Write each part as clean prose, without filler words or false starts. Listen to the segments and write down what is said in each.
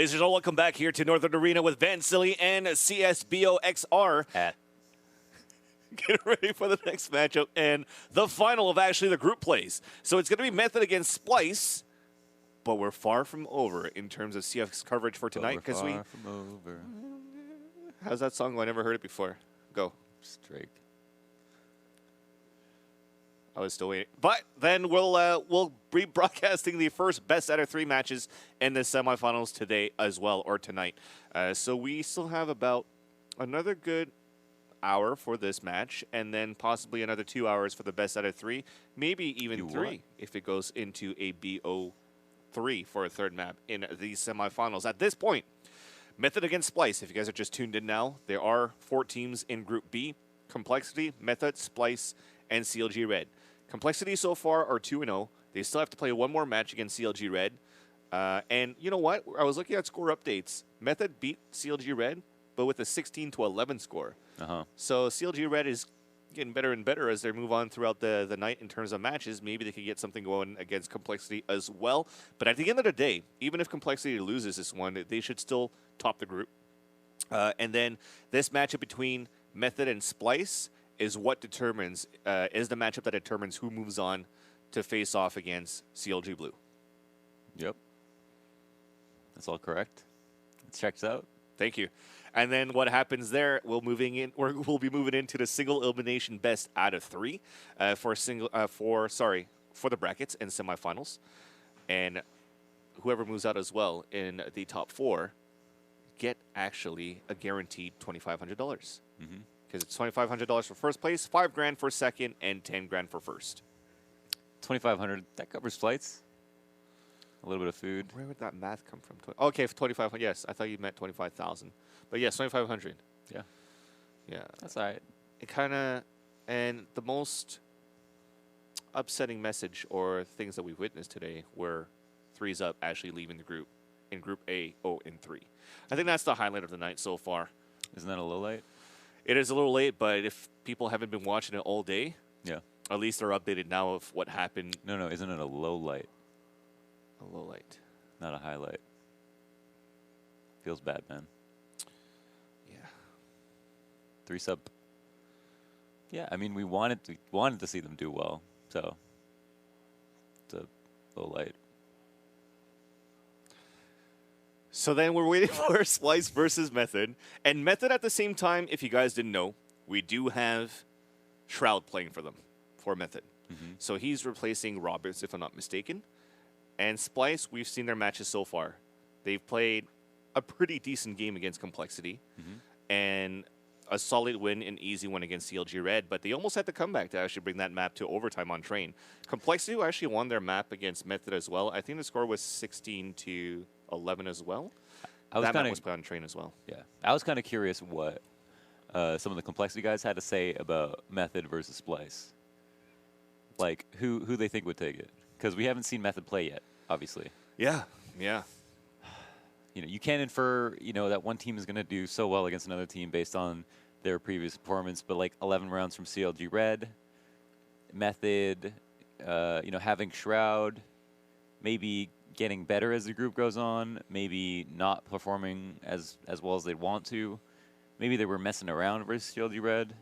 Ladies and gentlemen, welcome back here to Northern Arena with Van Silly and CSBOXR. Get ready for the next matchup and the final of actually the group plays. So it's going to be Method against Splice, but we're far from over in terms of CF's coverage for tonight. Because we. From over. How's that song? I never heard it before. Go. Straight. I was still waiting. But then we'll be broadcasting the first best out of 3 matches in the semifinals today as well, or tonight. So we still have about another good hour for this match, and then possibly another 2 hours for the best out of 3, maybe even 3 if it goes into a BO3 for a third map in these semifinals. At this point, Method against Splice. If you guys are just tuned in now, there are 4 teams in Group B: Complexity, Method, Splice, and CLG Red. Complexity so far are 2-0. They still have to play one more match against CLG Red. And you know what? I was looking at score updates. Method beat CLG Red, but with a 16-11 score. So CLG Red is getting better and better as they move on throughout the night in terms of matches. Maybe they could get something going against Complexity as well. But at the end of the day, even if Complexity loses this one, they should still top the group. And then this matchup between Method and Splice is what determines, is the matchup that determines who moves on to face off against CLG Blue. Yep. That's all correct. It checks out. Thank you. And then what happens there? We'll be moving into the single elimination best out of 3 for the brackets and semifinals, and whoever moves out as well in the top 4 get actually a guaranteed $2,500. Because it's $2,500 for first place, $5 grand for second, and $10 grand for first. $2,500. That covers flights. A little bit of food. Where would that math come from? Okay, for $2,500. Yes, I thought you meant 25,000. But yes, 2,500. Yeah. Yeah. That's all right. It kind of, and the most upsetting message or things that we've witnessed today were 3s Up actually leaving the group in Group A, 0-3. I think that's the highlight of the night so far. Isn't that a low light? It is a little late, but if people haven't been watching it all day, yeah, at least they're updated now of what happened. No, isn't it a low light? A low light. Not a highlight. Feels bad, man. Yeah. 3 Up. Yeah, I mean, we wanted to see them do well, so it's a low light. So then we're waiting for Splice versus Method. And Method at the same time, if you guys didn't know, we do have Shroud playing for them, for Method. So he's replacing Roberts, if I'm not mistaken. And Splice, we've seen their matches so far. They've played a pretty decent game against Complexity. And a solid win, an easy one against CLG Red. But they almost had to come back to actually bring that map to overtime on Train. Complexity actually won their map against Method as well. I think the score was 16-11 as well. That map was played on Train as well. Yeah. I was kind of curious what some of the Complexity guys had to say about Method versus Splice. Like, who they think would take it. Because we haven't seen Method play yet, obviously. Yeah. You can't infer, that one team is going to do so well against another team based on their previous performance. But, like, 11 rounds from CLG Red, Method, having Shroud, maybe getting better as the group goes on, maybe not performing as well as they'd want to. Maybe they were messing around versus CLG Red.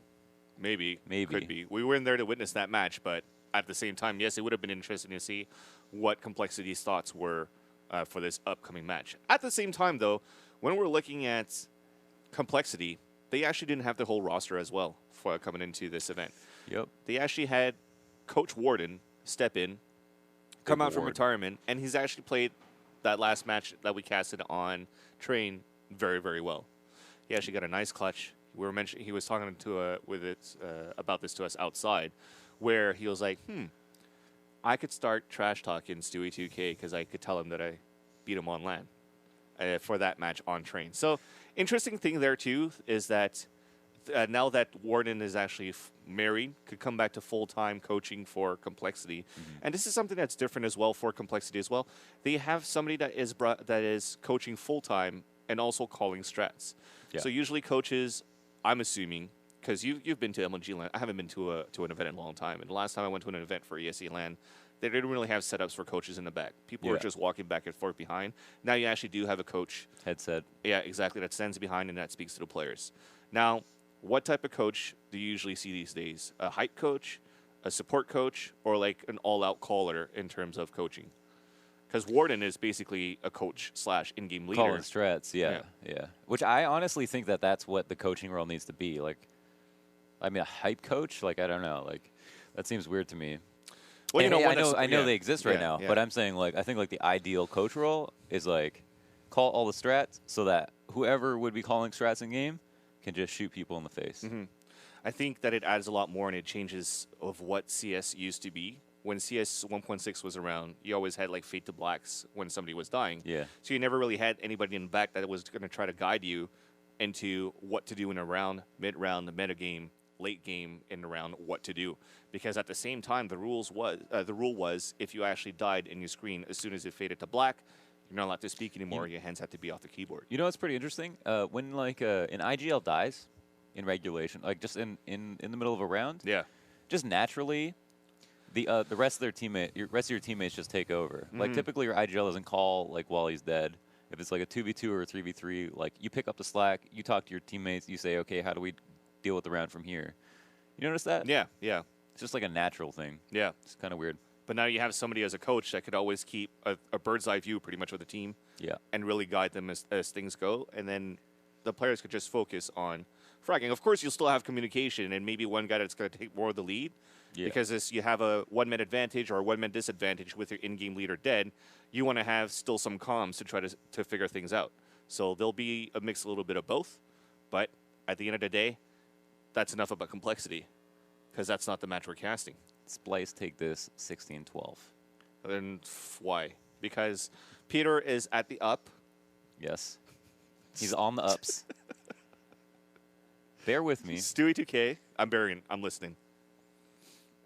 Maybe. Could be. We weren't there to witness that match, but at the same time, yes, it would have been interesting to see what Complexity's thoughts were for this upcoming match. At the same time, though, when we're looking at Complexity, they actually didn't have the whole roster as well for coming into this event. Yep. They actually had Coach Warden step in, come out from retirement, and he's actually played that last match that we casted on Train very, very well. He actually got a nice clutch. He was talking about this to us outside, where he was like, I could start trash talking Stewie 2K because I could tell him that I beat him on LAN for that match on Train. So interesting thing there, too, is that now that Warden is actually married, could come back to full-time coaching for Complexity. And this is something that's different as well for Complexity as well. They have somebody that is coaching full-time and also calling strats. Yeah. So usually coaches, I'm assuming, because you've been to MLG LAN. I haven't been to an event in a long time. And the last time I went to an event for ESE LAN, they didn't really have setups for coaches in the back. People were Yeah. just walking back and forth behind. Now you actually do have a coach. Headset. Yeah, exactly. That stands behind and that speaks to the players. Now, what type of coach do you usually see these days? A hype coach, a support coach, or like an all-out caller in terms of coaching? Because Warden is basically a coach / in-game leader. Calling strats, yeah. Which I honestly think that that's what the coaching role needs to be. Like, I mean, a hype coach? Like, I don't know. Like, that seems weird to me. Well, And, you know, hey, when I a- know yeah, they exist right yeah, now, yeah. but I'm saying, like, I think, like, the ideal coach role is, like, call all the strats so that whoever would be calling strats in game can just shoot people in the face. Mm-hmm. I think that it adds a lot more and it changes of what CS used to be. When CS 1.6 was around, you always had like fade to blacks when somebody was dying. Yeah. So you never really had anybody in the back that was going to try to guide you into what to do in a round, mid-round, the meta game, late game in the round, what to do. Because at the same time, the rule was if you actually died in your screen as soon as it faded to black, you're not allowed to speak anymore. Your hands have to be off the keyboard. You know what's pretty interesting? When, like, an IGL dies in regulation, like, just in the middle of a round, Yeah. just naturally, the rest of your teammates just take over. Like, typically your IGL doesn't call, like, while he's dead. If it's like a 2v2 or a 3v3, like, you pick up the slack, you talk to your teammates, you say, okay, how do we deal with the round from here? You notice that? Yeah, yeah, It's just like a natural thing. yeah. It's kind of weird. But now you have somebody as a coach that could always keep a bird's eye view pretty much of the team Yeah. and really guide them as things go. And then the players could just focus on fragging. Of course, you'll still have communication and maybe one guy that's going to take more of the lead. Yeah. Because you have a one-man advantage or a one-man disadvantage with your in-game leader dead, you want to have still some comms to try to figure things out. So there'll be a mix a little bit of both. But at the end of the day, that's enough about complexity because that's not the match we're casting. Splice take this 16-12. Then why? Because Peter is at the up. Yes. He's on the ups. Bear with me. Stewie 2K. I'm listening.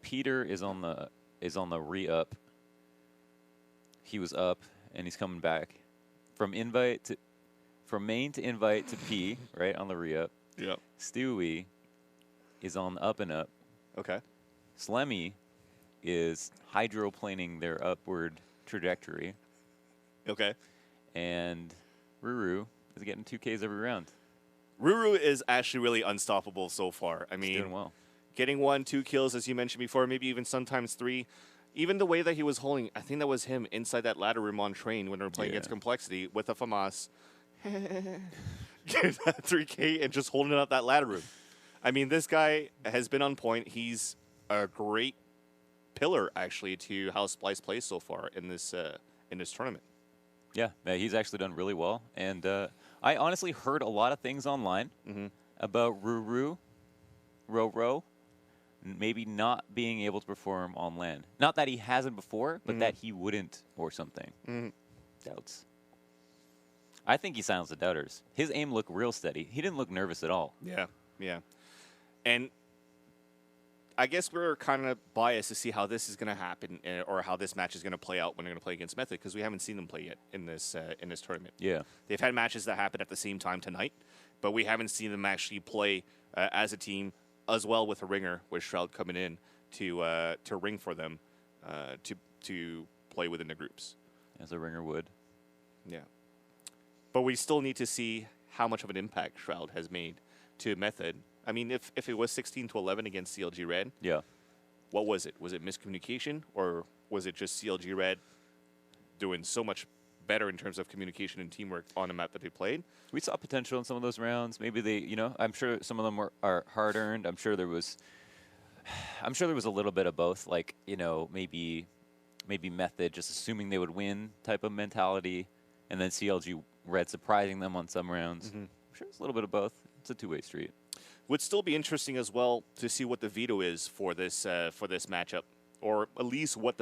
Peter is on the re-up. He was up and he's coming back from main to invite to P, right, on the re-up. Yep. Stewie is on the up and up. Okay. Slemmy is hydroplaning their upward trajectory, Okay. and Ruru is getting 2Ks every round. Ruru is actually really unstoppable so far. I He's mean, doing well. getting 1-2 kills, as you mentioned before, maybe even sometimes 3. Even the way that he was holding, I think that was him inside that ladder room on train when they were playing Yeah. against Complexity with a FAMAS. Getting that 3K and just holding up that ladder room. I mean, this guy has been on point. He's a great pillar, actually, to how Splice plays so far in this tournament. Yeah, he's actually done really well. And I honestly heard a lot of things online about Ruru, Ro, maybe not being able to perform on land. Not that he hasn't before, but that he wouldn't or something. Doubts. I think he silenced the doubters. His aim looked real steady. He didn't look nervous at all. Yeah, yeah. And I guess we're kind of biased to see how this is going to happen or how this match is going to play out when they're going to play against Method because we haven't seen them play yet in this tournament. Yeah. They've had matches that happen at the same time tonight, but we haven't seen them actually play as a team as well with a ringer with Shroud coming in to ring for them to play within the groups. As a ringer would. Yeah. But we still need to see how much of an impact Shroud has made to Method. I mean, if it was 16-11 against CLG Red, Yeah. what was it? Was it miscommunication or was it just CLG Red doing so much better in terms of communication and teamwork on a map that they played? We saw potential in some of those rounds. Maybe they, I'm sure some of them are hard earned. I'm sure there was a little bit of both. Like, maybe Method just assuming they would win type of mentality, and then CLG Red surprising them on some rounds. I'm sure it's a little bit of both. It's a two-way street. Would still be interesting as well to see what the veto is for this matchup, or at least which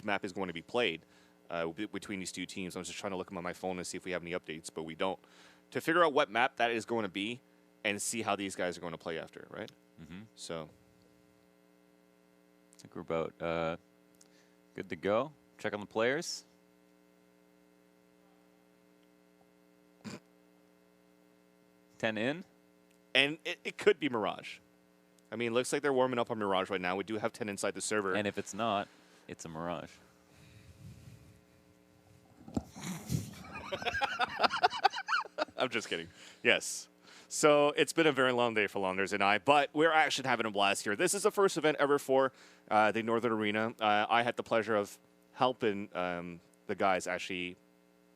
map is going to be played between these two teams. I'm just trying to look on my phone and see if we have any updates, but we don't. To figure out what map that is going to be and see how these guys are going to play after, right? So I think we're about good to go. Check on the players. Ten in. And it could be Mirage. I mean, it looks like they're warming up on Mirage right now. We do have 10 inside the server. And if it's not, It's a Mirage. I'm just kidding. Yes. So it's been a very long day for Launders and I, but we're actually having a blast here. This is the first event ever for the Northern Arena. I had the pleasure of helping the guys actually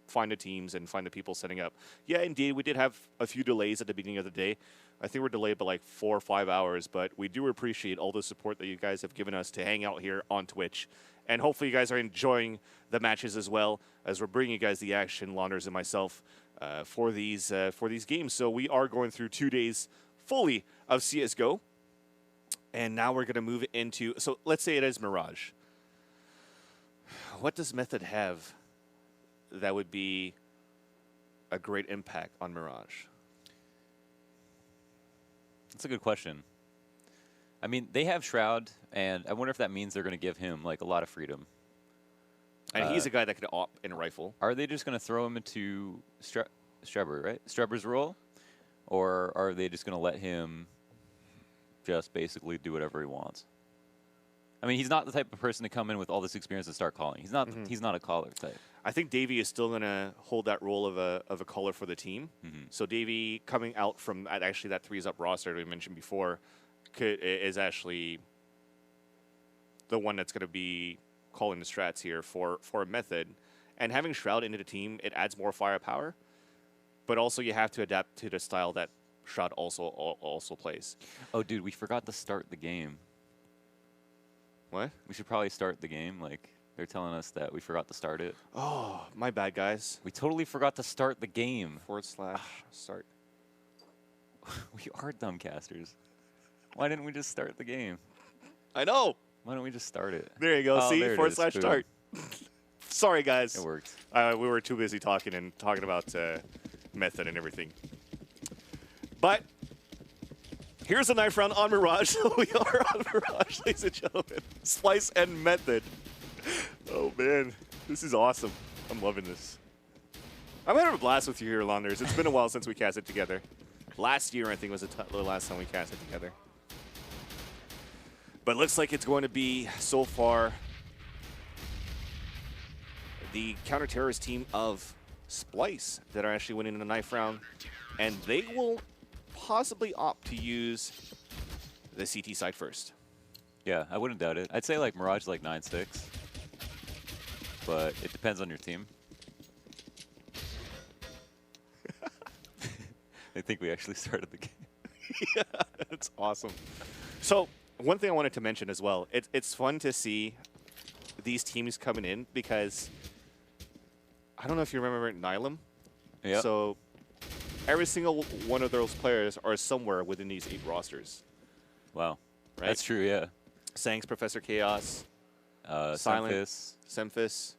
find the teams and find the people setting up. Yeah, indeed, we did have a few delays at the beginning of the day. I think we're delayed by like 4 or 5 hours, but we do appreciate all the support that you guys have given us to hang out here on Twitch. And hopefully you guys are enjoying the matches as well as we're bringing you guys the action, Launders and myself, for these games. So we are going through 2 days fully of CSGO. And now we're going to move into, so let's say it is Mirage. What does Method have that would be a great impact on Mirage? That's a good question. I mean, they have Shroud, and I wonder if that means they're going to give him like a lot of freedom. And he's a guy that can op in a rifle. Are they just going to throw him into Strebber, right? Strebber's role? Or are they just going to let him just basically do whatever he wants? I mean, he's not the type of person to come in with all this experience and start calling. He's not. He's not a caller type. I think Davey is still going to hold that role of a caller for the team. So Davey coming out from actually that 3-up roster that we mentioned before is actually the one that's going to be calling the strats here for a Method. And having Shroud into the team, it adds more firepower. But also you have to adapt to the style that Shroud also plays. Oh, dude, we forgot to start the game. What? We should probably start the game. Like, they're telling us that we forgot to start it. Oh, my bad, guys. We totally forgot to start the game. /start. We are dumbcasters. Why didn't we just start the game? I know. Why don't we just start it? There you go. Oh, See? there it is. Boom. /start. Sorry, guys. It worked. We were too busy talking about Method and everything. But here's a knife round on Mirage. We are on Mirage, ladies and gentlemen. Splyce and Method. Oh, man. This is awesome. I'm loving this. I'm having a blast with you here, Launders. It's been a while since we casted together. Last year, I think, was the last time we casted together. But looks like it's going to be, so far, the counter-terrorist team of Splyce that are actually winning the knife round. And they will possibly opt to use the CT side first. Yeah, I wouldn't doubt it. I'd say like Mirage is like 9-6. But it depends on your team. I think we actually started the game. Yeah, that's awesome. So one thing I wanted to mention as well, it's fun to see these teams coming in because I don't know if you remember Nylum. Yeah. So every single one of those players are somewhere within these 8 rosters. Wow. Right? That's true, yeah. Sanks, Professor Chaos, Silent. Semphis.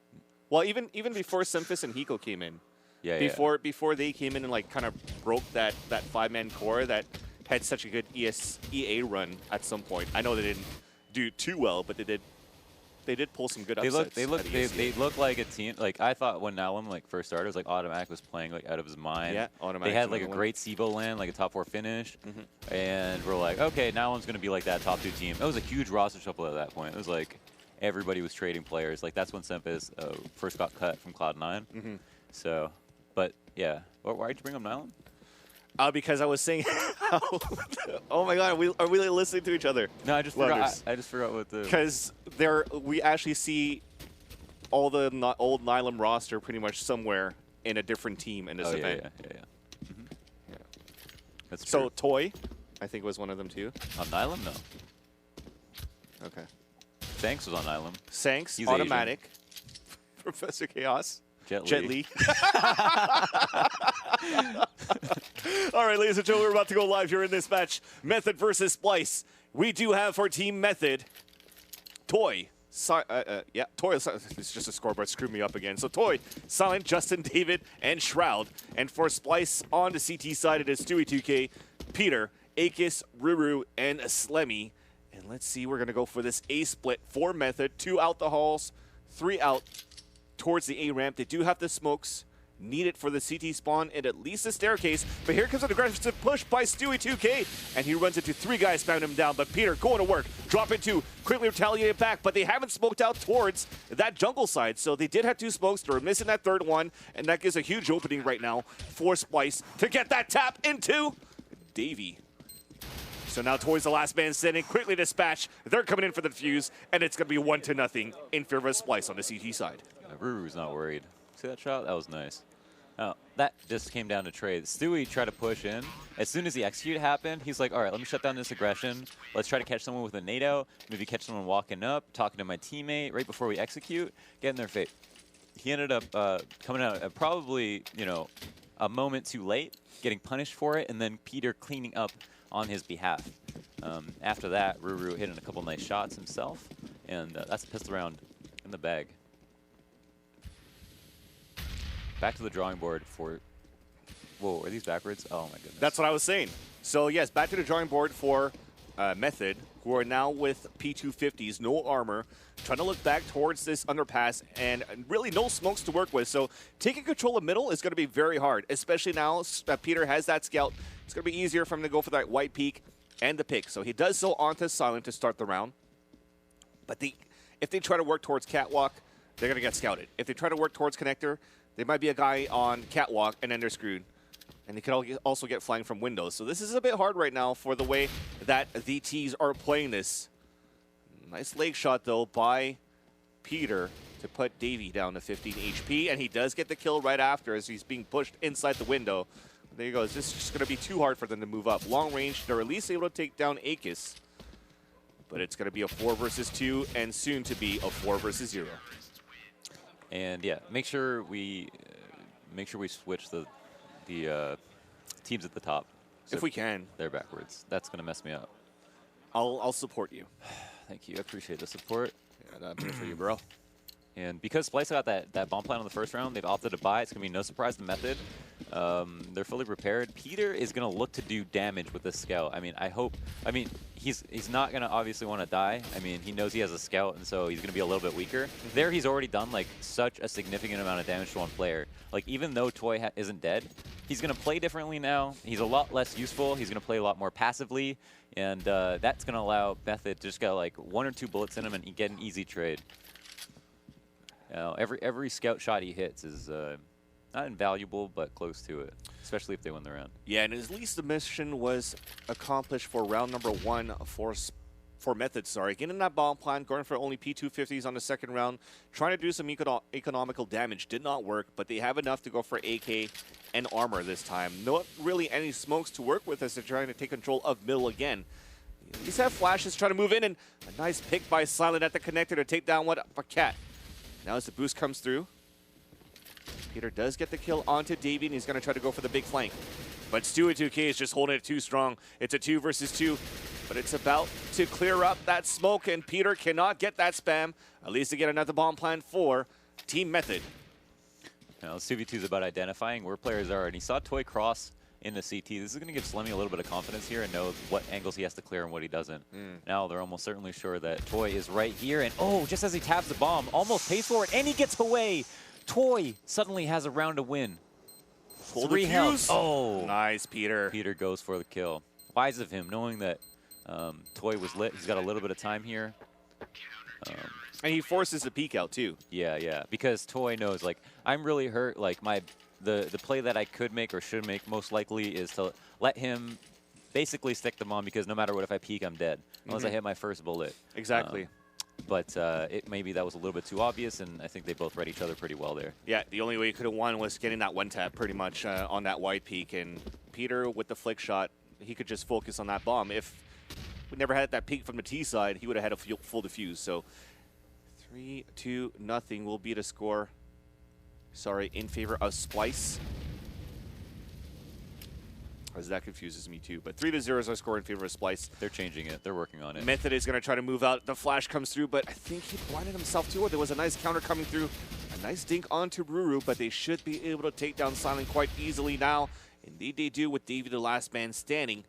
Well, even before Semphis and Hiko came in. Yeah, Before they came in and like kind of broke that 5-man core that had such a good EA run at some point. I know they didn't do too well, but they did pull some good upsets. They look like a team. Like I thought when Nylum like first started, it was like Automatic was playing like out of his mind. Yeah, Automatic. They had like a great SIBO land, like a top 4 finish, and we're like, okay, Nylum's gonna be like that top 2 team. It was a huge roster shuffle at that point. It was like everybody was trading players. Like that's when Semphis first got cut from Cloud9. So, but yeah, why did you bring up Nylum? Because I was saying how oh my god, are we listening to each other? No, I just forgot. I just forgot what the. Because we actually see all the old Nylum roster pretty much somewhere in a different team in this event. Yeah. That's true. So Toy, I think was one of them too. On Nylum, no. Okay. Thanks was on Nylum. Sanks, He's Automatic, Professor Chaos, Jet Li. All right, ladies and gentlemen, we're about to go live here in this match. Method versus Splyce. We do have for Team Method, Toy. Toy. It's just a scoreboard. Screwed me up again. So Toy, Silent, Justin, David, and Shroud. And for Splyce on the CT side, it is Stewie2K, Peter, Akis, Ruru, and Slemmy. And let's see, we're going to go for this A split for Method. 2 out the halls, 3 out towards the A ramp. They do have the smokes needed for the CT spawn and at least a staircase. But here comes an aggressive push by Stewie2K, and he runs into 3 guys, spamming him down. But Peter going to work, drop it 2, quickly retaliated back, but they haven't smoked out towards that jungle side. So they did have 2 smokes. They're missing that 3rd one, and that gives a huge opening right now for Splyce to get that tap into Davey. So now Toy's the last man standing, quickly dispatched. They're coming in for the defuse, and it's going to be 1-0 in favor of Splyce on the CT side. Ruru's not worried. See that shot? That was nice. Oh, that just came down to trade. Stewie tried to push in. As soon as the execute happened, he's like, all right, let me shut down this aggression. Let's try to catch someone with a NATO, maybe catch someone walking up, talking to my teammate right before we execute, get in their face. He ended up coming out at probably, you know, a moment too late, getting punished for it, and then Peter cleaning up on his behalf. After that, Ruru hitting a couple nice shots himself, and that's a pistol round in the bag. Back to the drawing board for... Whoa, are these backwards? Oh my goodness. That's what I was saying. So yes, back to the drawing board for Method, who are now with P250s, no armor, trying to look back towards this underpass, and really no smokes to work with. So taking control of middle is going to be very hard, especially now that Peter has that scout. It's going to be easier for him to go for that white peak and the pick. So he does so onto Silent to start the round. But if they try to work towards Catwalk, they're going to get scouted. If they try to work towards Connector, there might be a guy on Catwalk, and then they're screwed. And they could also get flying from windows. So this is a bit hard right now for the way that the T's are playing this. Nice leg shot, though, by Peter to put Davey down to 15 HP. And he does get the kill right after as he's being pushed inside the window. There you go. This is just going to be too hard for them to move up. Long range, they're at least able to take down Aegis. But it's going to be a 4 versus 2 and soon to be a 4 versus 0. And yeah, make sure we switch the teams at the top. So if we can. They're backwards. That's going to mess me up. I'll support you. Thank you. I appreciate the support. Yeah, I'm here for you, bro. And because Splyce got that bomb plan on the first round, they've opted to buy. It's going to be no surprise to Method. They're fully prepared. Peter is going to look to do damage with this scout. I mean, he's not going to obviously want to die. I mean, he knows he has a scout, and so he's going to be a little bit weaker. There, he's already done, like, such a significant amount of damage to one player. Like, even though Toy isn't dead, he's going to play differently now. He's a lot less useful. He's going to play a lot more passively, and that's going to allow Method to just get, like, 1 or 2 bullets in him and get an easy trade. Every scout shot he hits is not invaluable, but close to it, especially if they win the round. Yeah, and at least the mission was accomplished for round number 1 for Method. Sorry, getting that bomb plan, going for only P250s on the second round, trying to do some economical damage. Did not work, but they have enough to go for AK and armor this time. Not really any smokes to work with as they're trying to take control of middle again. These have flashes, trying to move in, and a nice pick by Silent at the connector to take down a cat. Now as the boost comes through, Peter does get the kill onto Davey, and he's going to try to go for the big flank. But Stewie2K is just holding it too strong. It's a 2 versus 2, but it's about to clear up that smoke, and Peter cannot get that spam, at least to get another bomb plan for Team Method. Now, 2v2 is about identifying where players are, and he saw Toy cross in the CT. This is going to give Slemmy a little bit of confidence here and know what angles he has to clear and what he doesn't. Now they're almost certainly sure that Toy is right here, and oh, just as he taps the bomb, almost pays for it, and he gets away. Toy suddenly has a round to win. Full 3 defuse. health. Oh, Nice, Peter. Peter goes for the kill. Wise of him, knowing that Toy was lit. He's got a little bit of time here. And he forces the peek out, too. Yeah, because Toy knows, like, I'm really hurt. Like, the play that I could make or should make most likely is to let him basically stick the bomb, because no matter what, if I peek, I'm dead. Unless I hit my first bullet. Exactly. But maybe that was a little bit too obvious, and I think they both read each other pretty well there. Yeah, the only way you could have won was getting that one tap pretty much on that wide peak. And Peter, with the flick shot, he could just focus on that bomb. If we never had that peek from the T side, he would have had a full defuse. So 3-2-0 will be the score. Sorry, in favor of Splyce. As that confuses me too. But 3-0 is our score in favor of Splyce. They're changing it. They're working on it. Method is going to try to move out. The flash comes through, but I think he blinded himself too. Or there was a nice counter coming through. A nice dink onto Ruru, but they should be able to take down Silent quite easily now. Indeed they do, with Davey the last man standing.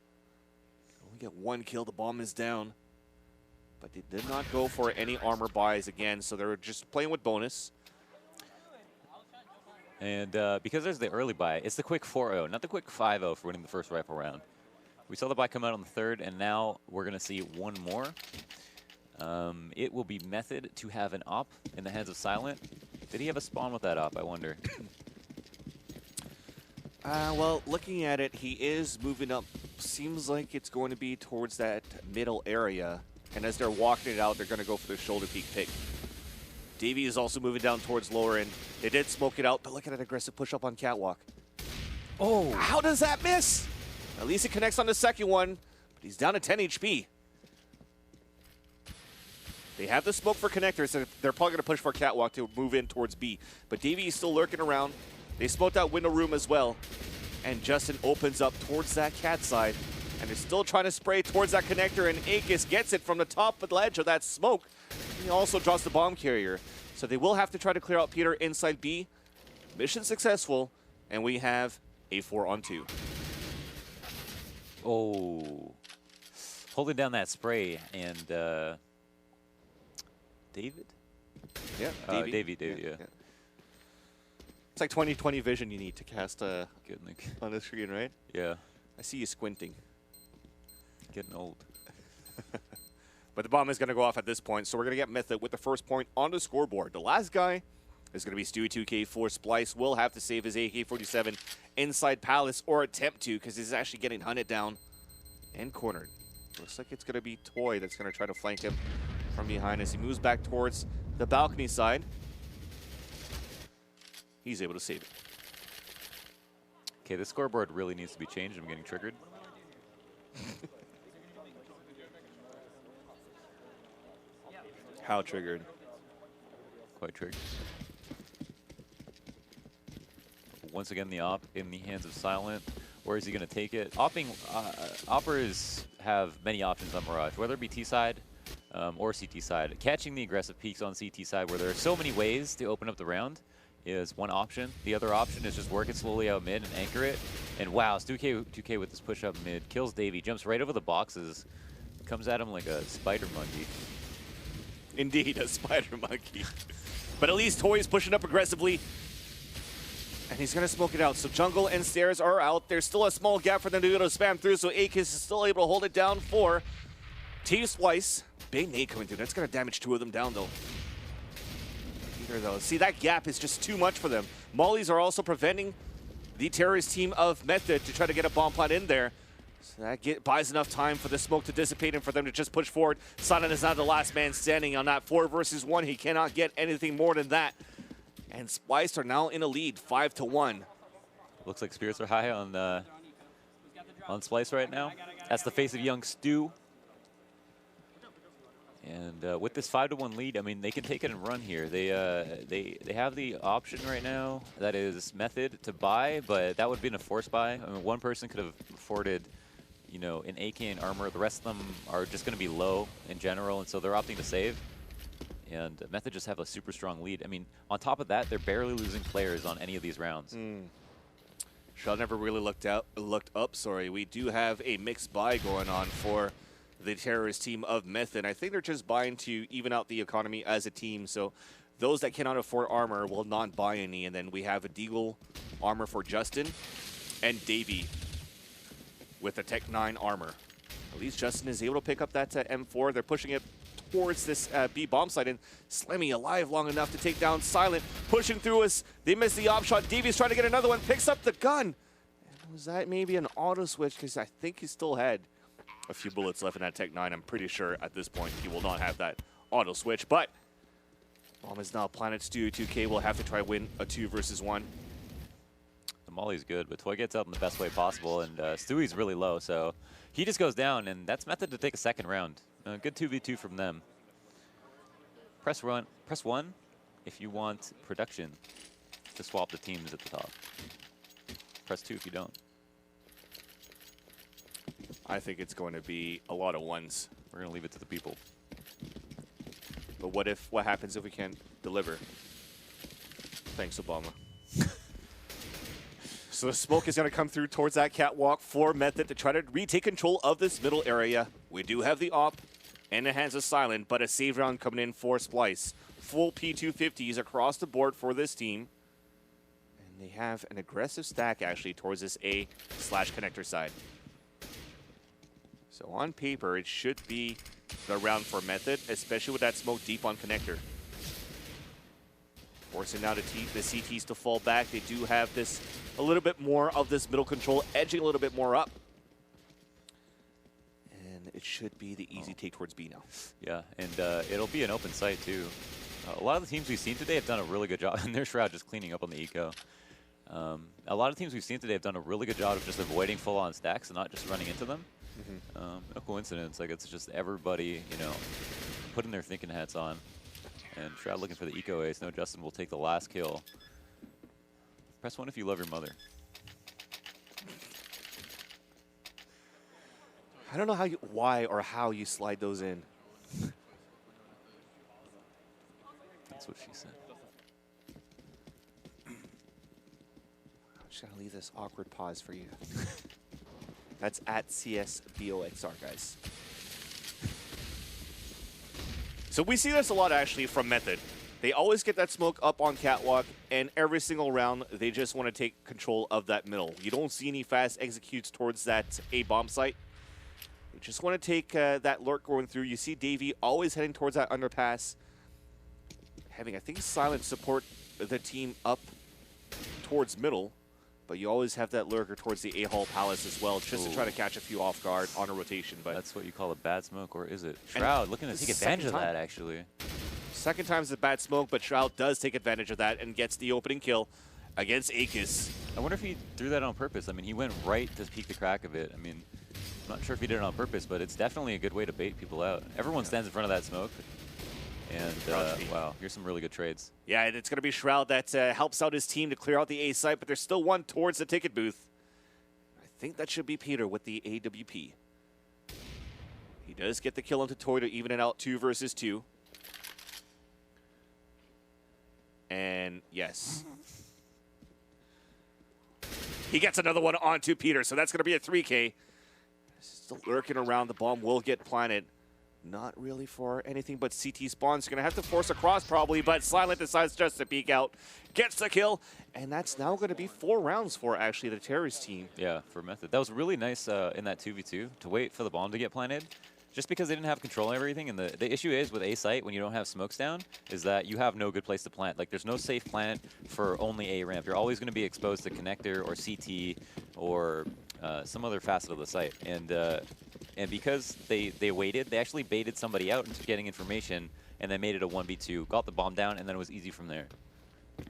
Only get 1 kill. The bomb is down. But they did not go for any armor buys again, so they're just playing with bonus. And because there's the early buy, it's the quick 4-0, not the quick 5-0 for winning the first rifle round. We saw the buy come out on the third, and now we're going to see one more. It will be Method to have an op in the hands of Silent. Did he have a spawn with that op, I wonder? Well, looking at it, he is moving up. Seems like it's going to be towards that middle area. And as they're walking it out, they're going to go for the shoulder peak pick. Davey is also moving down towards lower end. They did smoke it out, but look at that aggressive push-up on Catwalk. Oh! How does that miss? At least it connects on the second one, but he's down to 10 HP. They have the smoke for connectors, so they're probably going to push for Catwalk to move in towards B. But Davey is still lurking around. They smoked out window room as well. And Justin opens up towards that cat side. And they're still trying to spray towards that connector, and Akis gets it from the top of the ledge of that smoke. He also drops the bomb carrier. So they will have to try to clear out Peter inside B. Mission successful, and we have a 4-on-2. Oh. Holding down that spray, and David? Yeah, Davey, yeah. It's like 20/20 vision you need to cast Good, Nick. on the screen, right? Yeah, I see you squinting. getting old. But the bomb is going to go off at this point, so we're going to get Method with the first point on the scoreboard. The last guy is going to be Stewie2K for Splice. Will have to save his AK-47 inside Palace, or attempt to, because he's actually getting hunted down and cornered. Looks like it's going to be Toy that's going to try to flank him from behind as he moves back towards the balcony side. He's able to save it. Okay, the scoreboard really needs to be changed. I'm getting triggered. How triggered? Quite triggered. Once again, the op in the hands of Silent. Where is he going to take it? Oppers have many options on Mirage, whether it be T side or CT side. Catching the aggressive peaks on CT side, where there are so many ways to open up the round, is one option. The other option is just work it slowly out mid and anchor it. And wow, Stu2K with this push up mid kills Davey, jumps right over the boxes, comes at him like a spider monkey. Indeed, a spider monkey. But at least Toy's pushing up aggressively. And he's going to smoke it out. So jungle and stairs are out. There's still a small gap for them to be able to spam through, so Akis is still able to hold it down for Team Splice. Big nade coming through. That's going to damage two of them down, though. Peter, though. See, that gap is just too much for them. Mollies are also preventing the terrorist team of Method to try to get a bomb plant in there. So that buys enough time for the smoke to dissipate and for them to just push forward. Silent is now the last man standing on that 4 versus 1. He cannot get anything more than that. And Splice are now in a lead, 5-1. Looks like spirits are high on Splice right now. That's the face of young Stu. And with this 5-1 lead, I mean, they can take it and run here. They have the option right now, that is Method to buy, but that would be a forced buy. I mean, one person could have afforded, you know, an AK and armor. The rest of them are just going to be low in general, and so they're opting to save. And Method just have a super strong lead. I mean, on top of that, they're barely losing players on any of these rounds. Shell never really looked up. We do have a mixed buy going on for the terrorist team of Method. I think they're just buying to even out the economy as a team. So those that cannot afford armor will not buy any. And then we have a Deagle armor for Justin and Davey with a Tech 9 armor. At least Justin is able to pick up that M4. They're pushing it towards this B bomb site, and Slemmy alive long enough to take down Silent, pushing through us. They miss the op shot. Davey's trying to get another one, picks up the gun. And was that maybe an auto switch? Because I think he still had a few bullets left in that Tech 9. I'm pretty sure at this point he will not have that auto switch, but bomb is now planted. Stewie2K will have to try win a 2 versus 1. The Molly's good, but Toy gets out in the best way possible, and Stewie's really low, so he just goes down, and that's Method to take a second round. Good 2v2 from them. Press 1 if you want production to swap the teams at the top. Press 2 if you don't. I think it's going to be a lot of ones. We're going to leave it to the people. But what happens if we can't deliver? Thanks, Obama. So the smoke is going to come through towards that catwalk for Method to try to retake control of this middle area. We do have the op in the hands of Silent, but a save round coming in for Splice. Full P250s across the board for this team. And And they have an aggressive stack, actually, towards this A/connector side. So on paper, it should be the round for Method, especially with that smoke deep on connector. Forcing now the CTs to fall back. They do have this, a little bit more of this middle control, edging a little bit more up. And it should be the easy take towards B now. Yeah, and it'll be an open site too. A lot of the teams we've seen today have done a really good job, and their Shroud just cleaning up on the eco. A lot of teams we've seen today have done a really good job of just avoiding full-on stacks and not just running into them. No coincidence. Like, it's just everybody, you know, putting their thinking hats on. And Shroud looking for the eco ace. No, Justin will take the last kill. Press 1 if you love your mother. I don't know why or how you slide those in. That's what she said. I'm just gonna leave this awkward pause for you. That's at CSBOXR, guys. So we see this a lot, actually, from Method. They always get that smoke up on Catwalk, and every single round, they just want to take control of that middle. You don't see any fast executes towards that A-bomb site. You just want to take that lurk going through. You see Davey always heading towards that underpass. Having, I think, Silent support the team up towards middle. But you always have that lurker towards the A-Hall Palace as well, just to try to catch a few off guard on a rotation. But that's what you call a bad smoke, or is it? Shroud looking to take advantage of that, actually. Second time's a bad smoke, but Shroud does take advantage of that and gets the opening kill against Aegis. I wonder if he threw that on purpose. I mean, he went right to peek the crack of it. I mean, I'm not sure if he did it on purpose, but it's definitely a good way to bait people out. Everyone stands in front of that smoke. And, wow, here's some really good trades. Yeah, and it's going to be Shroud that helps out his team to clear out the A site, but there's still one towards the ticket booth. I think that should be Peter with the AWP. He does get the kill onto Toy to even it out 2 versus 2. And, yes. He gets another one onto Peter, so that's going to be a 3K. Still lurking around. The bomb will get planted. Not really for anything but CT spawns. Going to have to force a cross probably, but Silent decides just to peek out. Gets the kill, and that's now going to be 4 rounds for actually the Terrorist team. Yeah, for Method. That was really nice in that 2v2 to wait for the bomb to get planted. Just because they didn't have control of everything, and the issue is with A site when you don't have smokes down is that you have no good place to plant. Like, there's no safe plant for only A ramp. You're always going to be exposed to connector or CT or some other facet of the site. And because they waited, they actually baited somebody out into getting information, and then made it a 1v2, got the bomb down, and then it was easy from there.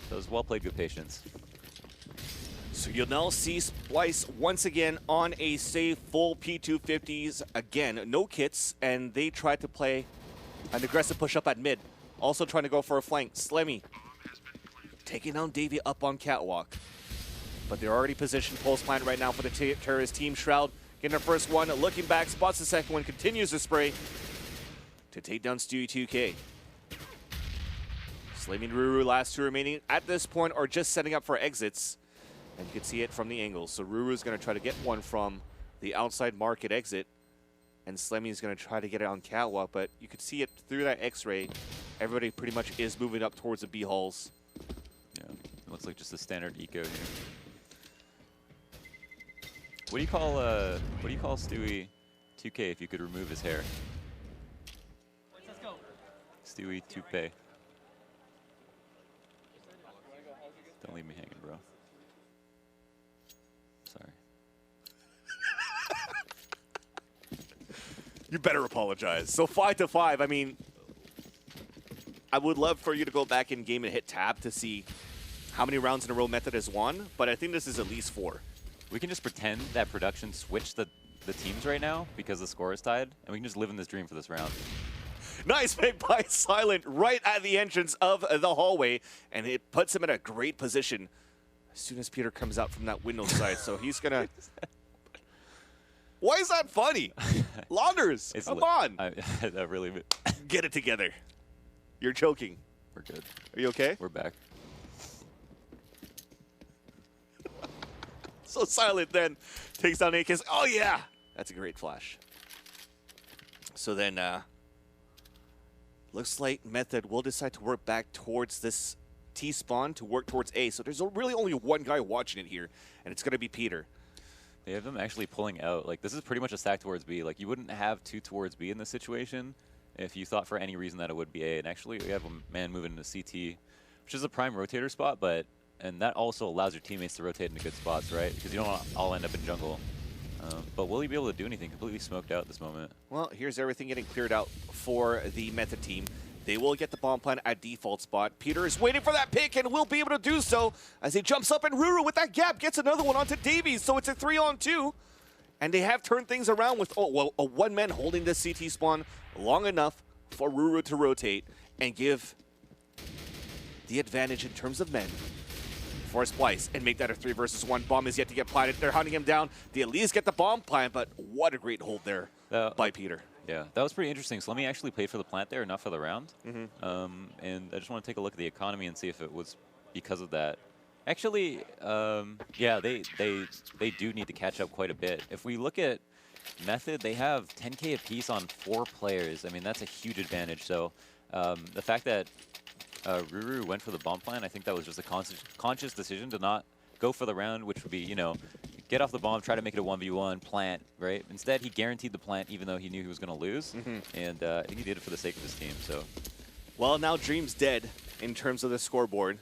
So it was well played, good patience. So you'll now see Splyce once again on a safe full P250s. Again, no kits, and they tried to play an aggressive push-up at mid. Also trying to go for a flank. Slemmy taking down Davey up on Catwalk. But they're already positioned pulse plant right now for the Terrorist team. Shroud getting the first one, looking back, spots the second one, continues to spray to take down Stewie 2K. Slimmy and Ruru, last 2 remaining at this point, are just setting up for exits. And you can see it from the angle. So Ruru's going to try to get one from the outside market exit. And Slemmy's going to try to get it on Catwalk, but you can see it through that X-ray. Everybody pretty much is moving up towards the B halls. Yeah, it looks like just a standard eco here. What do you call Stewie 2K if you could remove his hair? Let's go. Stewie Toupee. Don't leave me hanging, bro. Sorry. You better apologize. So 5-5, I mean, I would love for you to go back in game and hit tab to see how many rounds in a row Method has won, but I think this is at least 4. We can just pretend that production switched the teams right now because the score is tied, and we can just live in this dream for this round. Nice pick by Silent right at the entrance of the hallway, and it puts him in a great position as soon as Peter comes out from that window side. So he's going to... Why is that funny? Launders, come on. That really... Get it together. You're choking. We're good. Are you okay? We're back. So Silent then takes down Akis. Oh, yeah. That's a great flash. So then, looks like Method will decide to work back towards this T spawn to work towards A. So there's really only one guy watching it here, and it's going to be Peter. They have them actually pulling out. Like, this is pretty much a stack towards B. Like, you wouldn't have 2 towards B in this situation if you thought for any reason that it would be A. And actually, we have a man moving into CT, which is a prime rotator spot, and that also allows your teammates to rotate into good spots, right? Because you don't all end up in jungle. But will he be able to do anything? Completely smoked out at this moment. Well, here's everything getting cleared out for the Method team. They will get the bomb plant at default spot. Peter is waiting for that pick and will be able to do so as he jumps up, and Ruru with that gap gets another one onto Davies, so it's a 3-on-2. And they have turned things around with a one-man holding the CT spawn long enough for Ruru to rotate and give the advantage in terms of men for Splyce and make that a 3 versus 1. Bomb is yet to get planted. They're hunting him down. They at least get the bomb plant, but what a great hold there by Peter. Yeah, that was pretty interesting. So let me actually pay for the plant there, not for the round. And I just want to take a look at the economy and see if it was because of that. Actually, yeah, they do need to catch up quite a bit. If we look at Method, they have 10K apiece on 4 players. I mean, that's a huge advantage. So the fact that Ruru went for the bomb plant, I think that was just a conscious decision to not go for the round, which would be, you know, get off the bomb, try to make it a 1v1, plant, right? Instead, he guaranteed the plant even though he knew he was going to lose, and I think he did it for the sake of his team. So, well, now Dream's dead in terms of the scoreboard.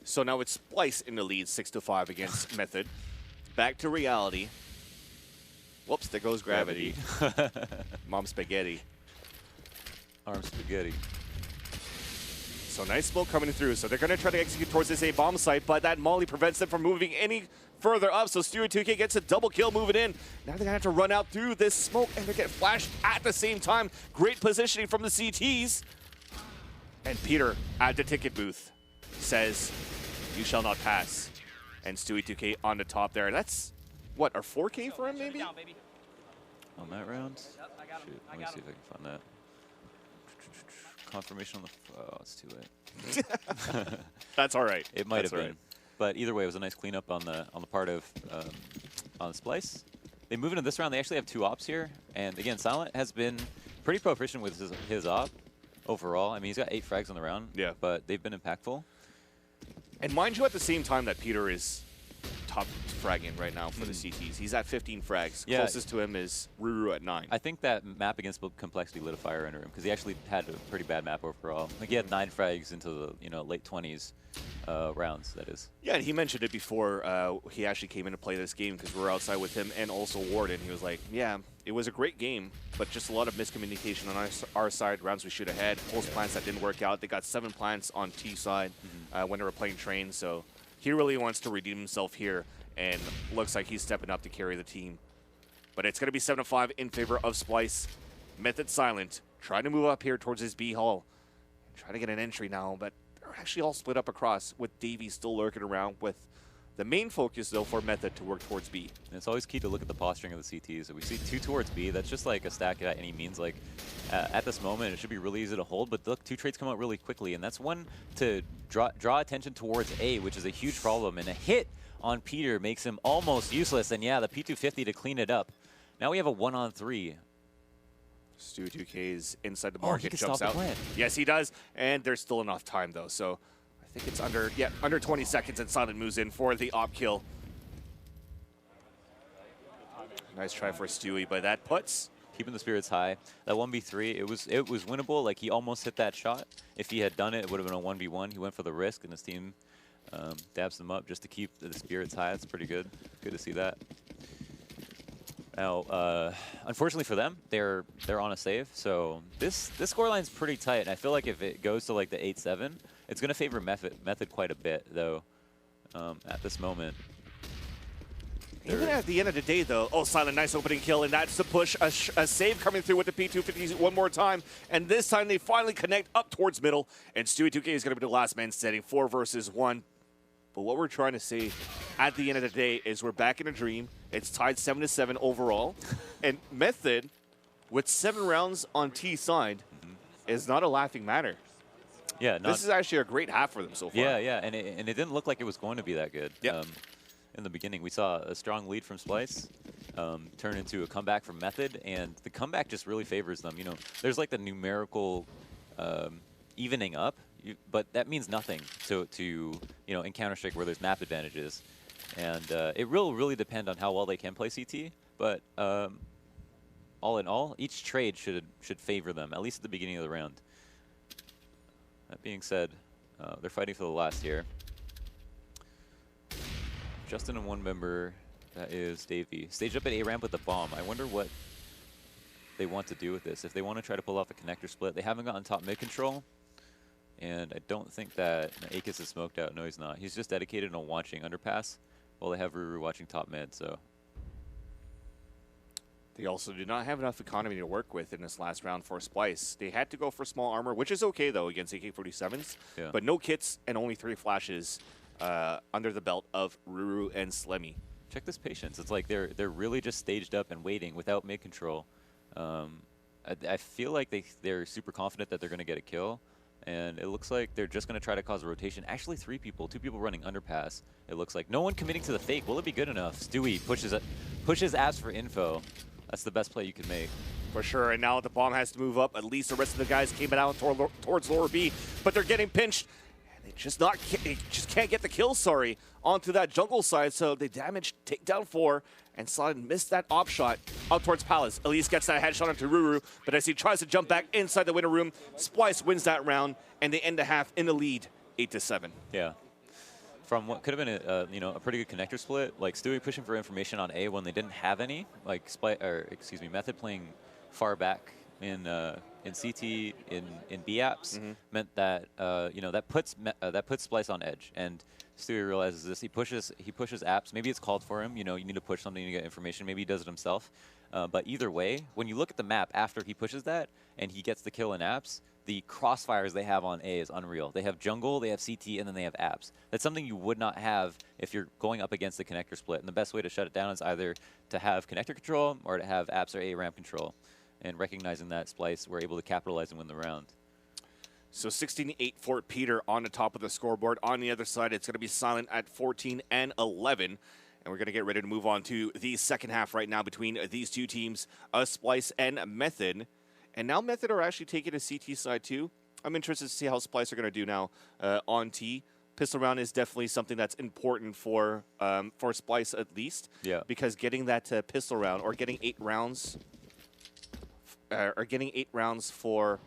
So now it's Splyce in the lead, 6-5 against Method. Back to reality. Whoops, there goes gravity. Mom spaghetti. Arm spaghetti. So nice smoke coming through. So they're going to try to execute towards this A bomb site, but that molly prevents them from moving any further up. So Stewie2K gets a double kill moving in. Now they're going to have to run out through this smoke, and they get flashed at the same time. Great positioning from the CTs. And Peter at the ticket booth says, "You shall not pass." And Stewie2K on the top there. That's, what, our 4K for him, maybe? Down, baby. On that round? Yep, I got him. Shoot, I let me got see him. if I can find that. Confirmation on the... Oh, it's too late. That's all right. It might That's have all been. right. But either way, it was a nice cleanup on the part of on Splyce. They move into this round. They actually have 2 ops here. And again, Silent has been pretty proficient with his op overall. I mean, he's got 8 frags on the round. Yeah. But they've been impactful. And mind you, at the same time that Peter is top fragging right now for the CTs. He's at 15 frags. Yeah. Closest to him is Ruru at 9. I think that map against Complexity lit a fire under him because he actually had a pretty bad map overall. Like he had 9 frags into the late 20s rounds. That is. Yeah, and he mentioned it before he actually came in to play this game because we were outside with him and also Warden. He was like, "Yeah, it was a great game, but just a lot of miscommunication on our side. Rounds we should have had. Post plants that didn't work out. They got 7 plants on T side when they were playing train. So he really wants to redeem himself here, and looks like he's stepping up to carry the team. But it's going to be 7-5 in favor of Splyce. Method Silent trying to move up here towards his B hall. Trying to get an entry now, but they're actually all split up across with Davey still lurking around with the main focus, though, for Method to work towards B. And it's always key to look at the posturing of the CTs. If we see 2 towards B, that's just like a stack at any means. Like at this moment, it should be really easy to hold, but look, 2 trades come out really quickly, and that's one to draw attention towards A, which is a huge problem. And a hit on Peter makes him almost useless, and yeah, the P250 to clean it up. Now we have a 1-on-3. Stewie2K is inside the Oh, market, he can jumps stop out. the plant. Yes, he does, and there's still enough time, though, so I think it's under 20 seconds, and Silent moves in for the op kill. Nice try for Stewie, but that puts. Keeping the spirits high. That 1v3, it was winnable. Like, he almost hit that shot. If he had done it, it would have been a 1v1. He went for the risk, and his team dabs them up just to keep the spirits high. That's pretty good. Good to see that. Now, unfortunately for them, they're on a save. So this scoreline's pretty tight. And I feel like if it goes to like the 8-7, it's going to favor Method quite a bit, though, at this moment. Even at the end of the day, though, oh, Silent, nice opening kill, and that's the push. A save coming through with the P250 one more time, and this time they finally connect up towards middle, and Stewie2K is going to be the last man standing, 4 versus 1. But what we're trying to say at the end of the day is we're back in a dream. It's tied 7-7 overall, and Method, with 7 rounds on T side, is not a laughing matter. Yeah, this is actually a great half for them so far. Yeah, and it didn't look like it was going to be that good. Yep. In the beginning, we saw a strong lead from Splyce turn into a comeback from Method, and the comeback just really favors them. You know, there's like the numerical evening up. but that means nothing to in Counter-Strike where there's map advantages, and it will really depend on how well they can play CT. But all in all, each trade should favor them, at least at the beginning of the round. That being said, they're fighting for the last here. Justin and one member, that is Davey, staged up at A ramp with the bomb. I wonder what they want to do with this. If they want to try to pull off a connector split, they haven't gotten top mid control, and I don't think that Akis is smoked out. No, he's not. He's just dedicated on watching underpass, while they have Ruru watching top mid. So they also do not have enough economy to work with in this last round for Splyce. They had to go for small armor, which is okay though against AK-47s, yeah. but no kits and only 3 flashes under the belt of Ruru and Slemmy. Check this patience. It's like they're really just staged up and waiting without mid control. I feel like they're super confident that they're going to get a kill, and it looks like they're just going to try to cause a rotation. Actually, 3 people, 2 people running underpass. It looks like no one committing to the fake. Will it be good enough? Stewie pushes apps for info. That's the best play you can make. For sure, and now the bomb has to move up. At least the rest of the guys came out towards lower B, but they're getting pinched. And they just can't get the kill, onto that jungle side, so they damaged takedown 4, and Silent missed that op shot up towards Palace. Elise gets that headshot onto Ruru, but as he tries to jump back inside the winner room, Splyce wins that round, and they end the half in the lead, 8-7. Yeah. From what could have been a pretty good connector split, like Stewie pushing for information on A when they didn't have any, like Method playing far back in CT in B apps meant that that puts Splyce on edge, and Stewie realizes this. He pushes apps. Maybe it's called for him. You need to push something to get information. Maybe he does it himself. But either way, when you look at the map after he pushes that and he gets the kill in apps, the crossfires they have on A is unreal. They have jungle, they have CT, and then they have apps. That's something you would not have if you're going up against the connector split. And the best way to shut it down is either to have connector control or to have apps or A ramp control. And recognizing that, Splyce were able to capitalize and win the round. So 16-8 for Peter on the top of the scoreboard. On the other side, it's going to be Silent at 14 and 11. And we're going to get ready to move on to the second half right now between these two teams, Splyce and Method. And now Method are actually taking a CT side too. I'm interested to see how Splyce are going to do now on T. Pistol round is definitely something that's important for Splyce at least. Yeah. Because getting that pistol round or getting 8 rounds, for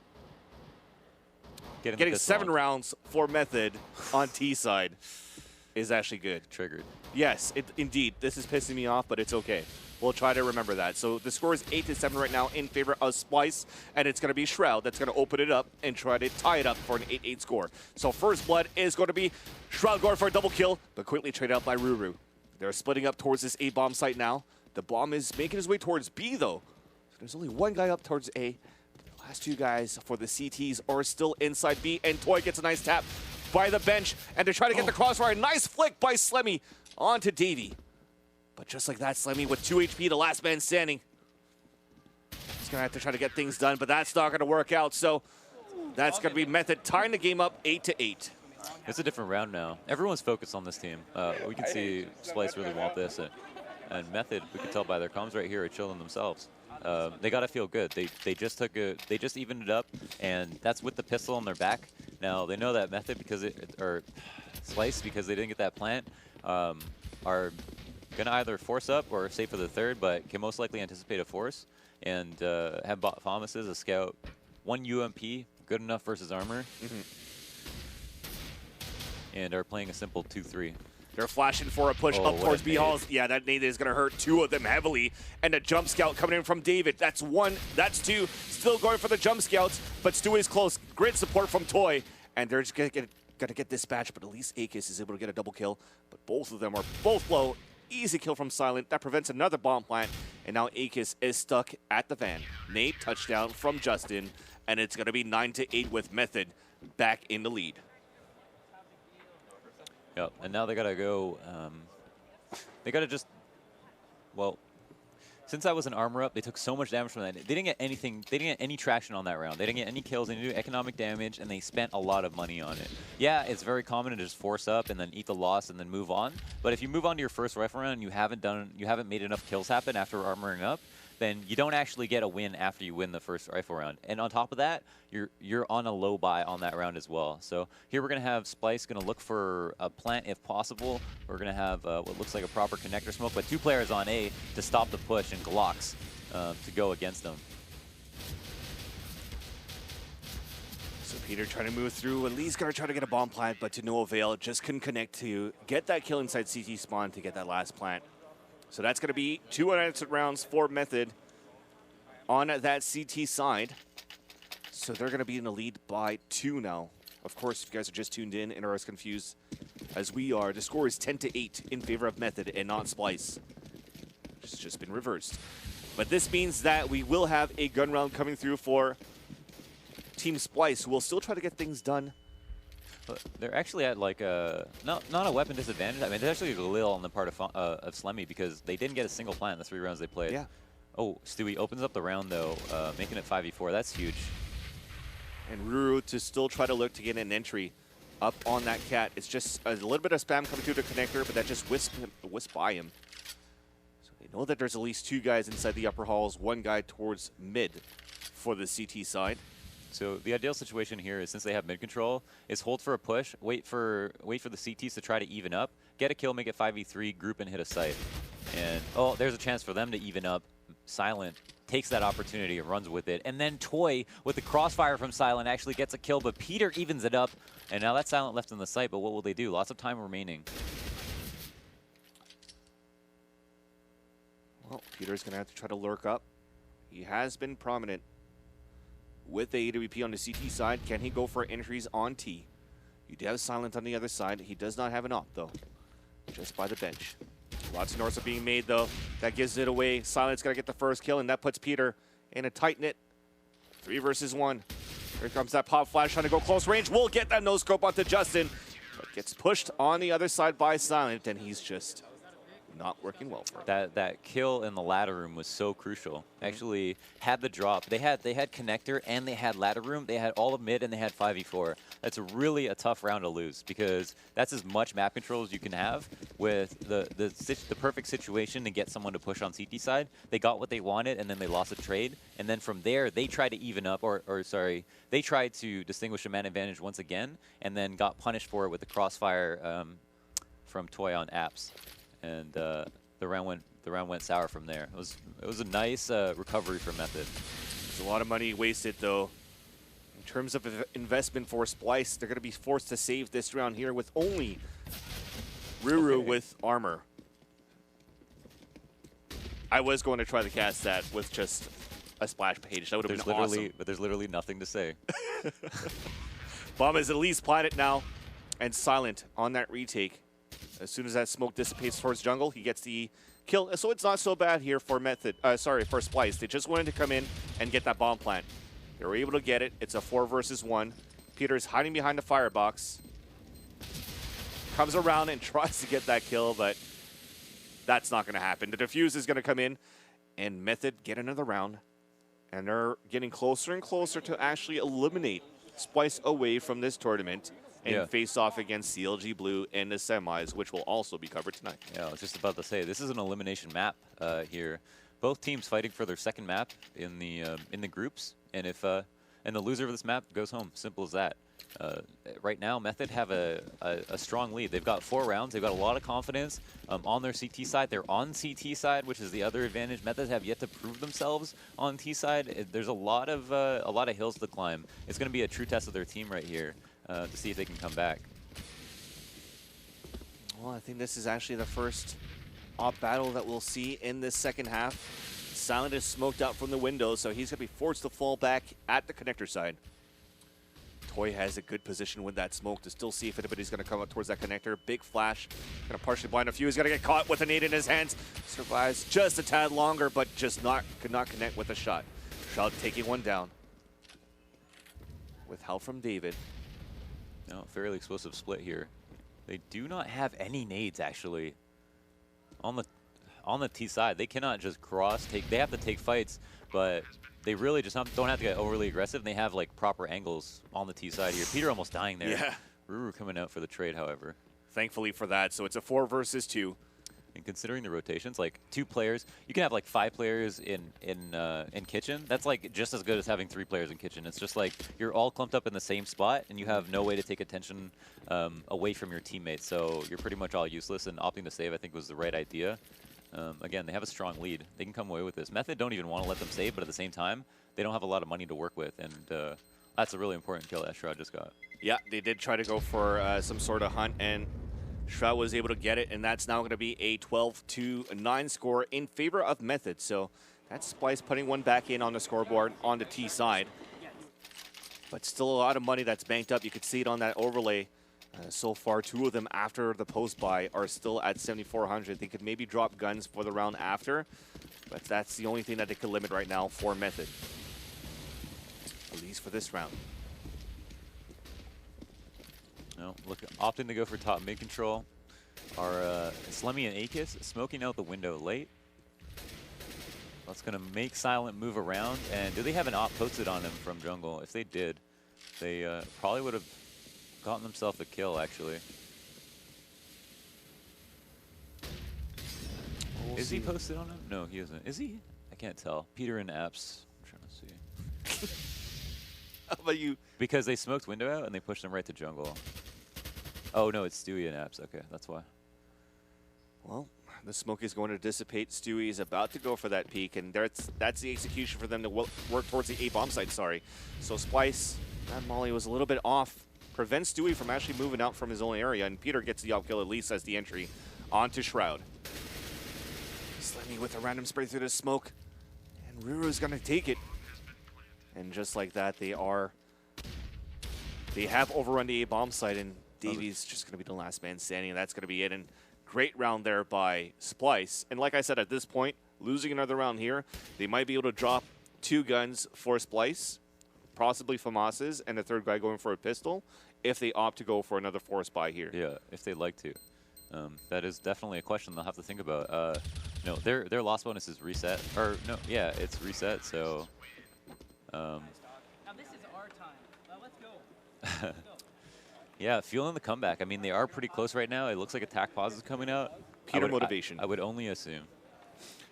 getting 7 rounds for Method on T side is actually good. Triggered. Yes, indeed. This is pissing me off, but it's okay. We'll try to remember that. So the score is 8-7 right now in favor of Splyce, and it's going to be Shroud that's going to open it up and try to tie it up for an 8-8 score. So first blood is going to be Shroud going for a double kill, but quickly traded out by Ruru. They're splitting up towards this A bomb site now. The bomb is making his way towards B, though. So there's only one guy up towards A. The last 2 guys for the CTs are still inside B, and Toy gets a nice tap by the bench, and they're trying to get the crossfire. Nice flick by Slemmy onto Davey. But just like that, Slemmy with 2 HP, the last man standing. He's going to have to try to get things done, but that's not going to work out. So that's going to be Method tying the game up 8-8. It's a different round now. Everyone's focused on this team. We can see Splyce really want this. And Method, we can tell by their comms right here, are chilling themselves. They got to feel good. They just evened it up, and that's with the pistol on their back. Now they know that Method or Splyce, because they didn't get that plant, are gonna either force up or save for the third, but can most likely anticipate a force and have bought Thomas as a scout. 1 UMP, good enough versus armor, and are playing a simple 2-3. They're flashing for a push up towards B halls. Yeah, that nade is going to hurt 2 of them heavily. And a jump scout coming in from David. That's 1, that's 2. Still going for the jump scouts, but Stewie's close. Great support from Toy. And they're just going to get dispatched, but at least Akis is able to get a double kill. But both of them are both low. Easy kill from Silent. That prevents another bomb plant. And now Akis is stuck at the van. Nate, touchdown from Justin. And it's going to be 9-8 with Method back in the lead. Yep, and now they gotta go. They gotta just, well, since I was an armor up, they took so much damage from that. They didn't get anything. They didn't get any traction on that round. They didn't get any kills. They didn't do economic damage, and they spent a lot of money on it. Yeah, it's very common to just force up and then eat the loss and then move on. But if you move on to your first ref round and you haven't made enough kills happen after armoring up, then you don't actually get a win after you win the first rifle round. And on top of that, you're on a low buy on that round as well. So here we're going to have Splyce going to look for a plant if possible. We're going to have what looks like a proper connector smoke, but 2 players on A to stop the push and Glocks to go against them. So Peter trying to move through. At least going to try to get a bomb plant, but to no avail. Just couldn't connect to get that kill inside CT spawn to get that last plant. So that's going to be 2 unanswered rounds for Method on that CT side. So they're going to be in the lead by 2 now. Of course, if you guys are just tuned in and are as confused as we are, the score is 10-8 in favor of Method and not Splyce. It's just been reversed. But this means that we will have a gun round coming through for Team Splyce, who will still try to get things done. But they're actually at like a not a weapon disadvantage. I mean, there's actually a Galil on the part of Slemmy because they didn't get a single plant in the 3 rounds they played. Yeah. Oh, Stewie opens up the round though, making it 5v4. That's huge. And Ruru to still try to look to get an entry up on that cat. It's just a little bit of spam coming through the connector, but that just wisp by him. So they know that there's at least 2 guys inside the upper halls, 1 guy towards mid for the CT side. So the ideal situation here is, since they have mid control, is hold for a push, wait for the CTs to try to even up, get a kill, make it 5v3, group and hit a site. And oh, there's a chance for them to even up. Silent takes that opportunity and runs with it. And then Toy, with the crossfire from Silent, actually gets a kill, but Peter evens it up. And now that's Silent left in the site, but what will they do? Lots of time remaining. Well, Peter's going to have to try to lurk up. He has been prominent with the AWP on the CT side. Can he go for entries on T? You do have Silent on the other side. He does not have an op, though, just by the bench. Lots of norths are being made, though. That gives it away. Silent's got to get the first kill, and that puts Peter in a tight knit 3 versus 1. Here comes that pop flash trying to go close range. We'll get that no-scope onto Justin, but gets pushed on the other side by Silent, and he's just not working well for him. That kill in the ladder room was so crucial. Actually had the drop. They had connector and they had ladder room. They had all of mid and they had 5v4. That's really a tough round to lose because that's as much map control as you can have with the perfect situation to get someone to push on CT side. They got what they wanted and then they lost a trade. And then from there they tried to even up they tried to distinguish a man advantage once again and then got punished for it with the crossfire from Toy on apps. And the round went sour from there. It was a nice recovery for Method. There's a lot of money wasted, though. In terms of investment for Splyce, they're going to be forced to save this round here with only Ruru with armor. I was going to try to cast that with just a splash page. That would have been awesome. But there's literally nothing to say. Bomb is at least planted now, and Silent on that retake. As soon as that smoke dissipates towards jungle, he gets the kill. So it's not so bad here for for Splyce. They just wanted to come in and get that bomb plant. They were able to get it. It's a 4 versus 1. Peter's hiding behind the firebox. Comes around and tries to get that kill, but that's not going to happen. The defuse is going to come in, and Method get another round. And they're getting closer and closer to actually eliminate Splyce away from this tournament. And face off against CLG Blue in the semis, which will also be covered tonight. Yeah, I was just about to say, this is an elimination map here. Both teams fighting for their second map in the groups, and and the loser of this map goes home. Simple as that. Right now, Method have a strong lead. They've got 4 rounds. They've got a lot of confidence on their CT side. They're on CT side, which is the other advantage. Method have yet to prove themselves on T side. There's a lot of hills to climb. It's going to be a true test of their team right here. To see if they can come back. Well, I think this is actually the first op battle that we'll see in this second half. Silent is smoked out from the window, so he's going to be forced to fall back at the connector side. Toy has a good position with that smoke to still see if anybody's going to come up towards that connector. Big flash, going to partially blind a few. He's going to get caught with a nade in his hands. Survives just a tad longer, but just could not connect with a shot. Shroud taking one down. With help from David. No, fairly explosive split here. They do not have any nades actually on the T side. They cannot just they have to take fights, but they really just don't have to get overly aggressive. And they have like proper angles on the T side here. Peter almost dying there. Yeah. Ruru coming out for the trade, however. Thankfully for that, so it's a 4 versus 2. And considering the rotations, like 2 players, you can have like 5 players in kitchen. That's like just as good as having 3 players in kitchen. It's just like you're all clumped up in the same spot, and you have no way to take attention away from your teammates. So you're pretty much all useless. And opting to save, I think, was the right idea. Again, they have a strong lead. They can come away with this. Method don't even want to let them save, but at the same time, they don't have a lot of money to work with, and that's a really important kill that Shroud just got. Yeah, they did try to go for some sort of hunt, and Shroud was able to get it, and that's now going to be a 12-9 score in favor of Method. So that's Splyce putting one back in on the scoreboard on the T side. But still a lot of money that's banked up. You could see it on that overlay. So far, 2 of them after the post buy are still at 7,400. They could maybe drop guns for the round after, but that's the only thing that they could limit right now for Method, at least for this round. No, look, opting to go for top mid control are Slemmy and Akis smoking out the window late. That's going to make Silent move around. And do they have an op posted on him from jungle? If they did, they probably would have gotten themselves a kill, actually. Is he posted on him? No, he isn't. Is he? I can't tell. Peter and Apps. I'm trying to see. How about you? Because they smoked window out and they pushed him right to jungle. Oh, no, it's Stewie and Apps. Okay, that's why. Well, the smoke is going to dissipate. Stewie is about to go for that peak, and that's the execution for them to work towards the A bomb site, sorry. So Splyce, that molly was a little bit off. Prevents Stewie from actually moving out from his own area, and Peter gets the outkill at least as the entry onto Shroud. Slemmy with a random spray through the smoke, and Ruru's going to take it. And just like that, they have overrun the A bomb site, and Davies just going to be the last man standing, and that's going to be it. And great round there by Splyce. And like I said, at this point, losing another round here, they might be able to drop 2 guns for Splyce, possibly FAMAS's, and the 3rd guy going for a pistol, if they opt to go for another force buy here. Yeah, if they'd like to. That is definitely a question they'll have to think about. No, their loss bonus is reset. Or, no, yeah, it's reset, so... Now this is our time. Let's go. Let's go. Yeah, feeling the comeback. I mean, they are pretty close right now. It looks like Attack Pause is coming out. Peter motivation. I would only assume.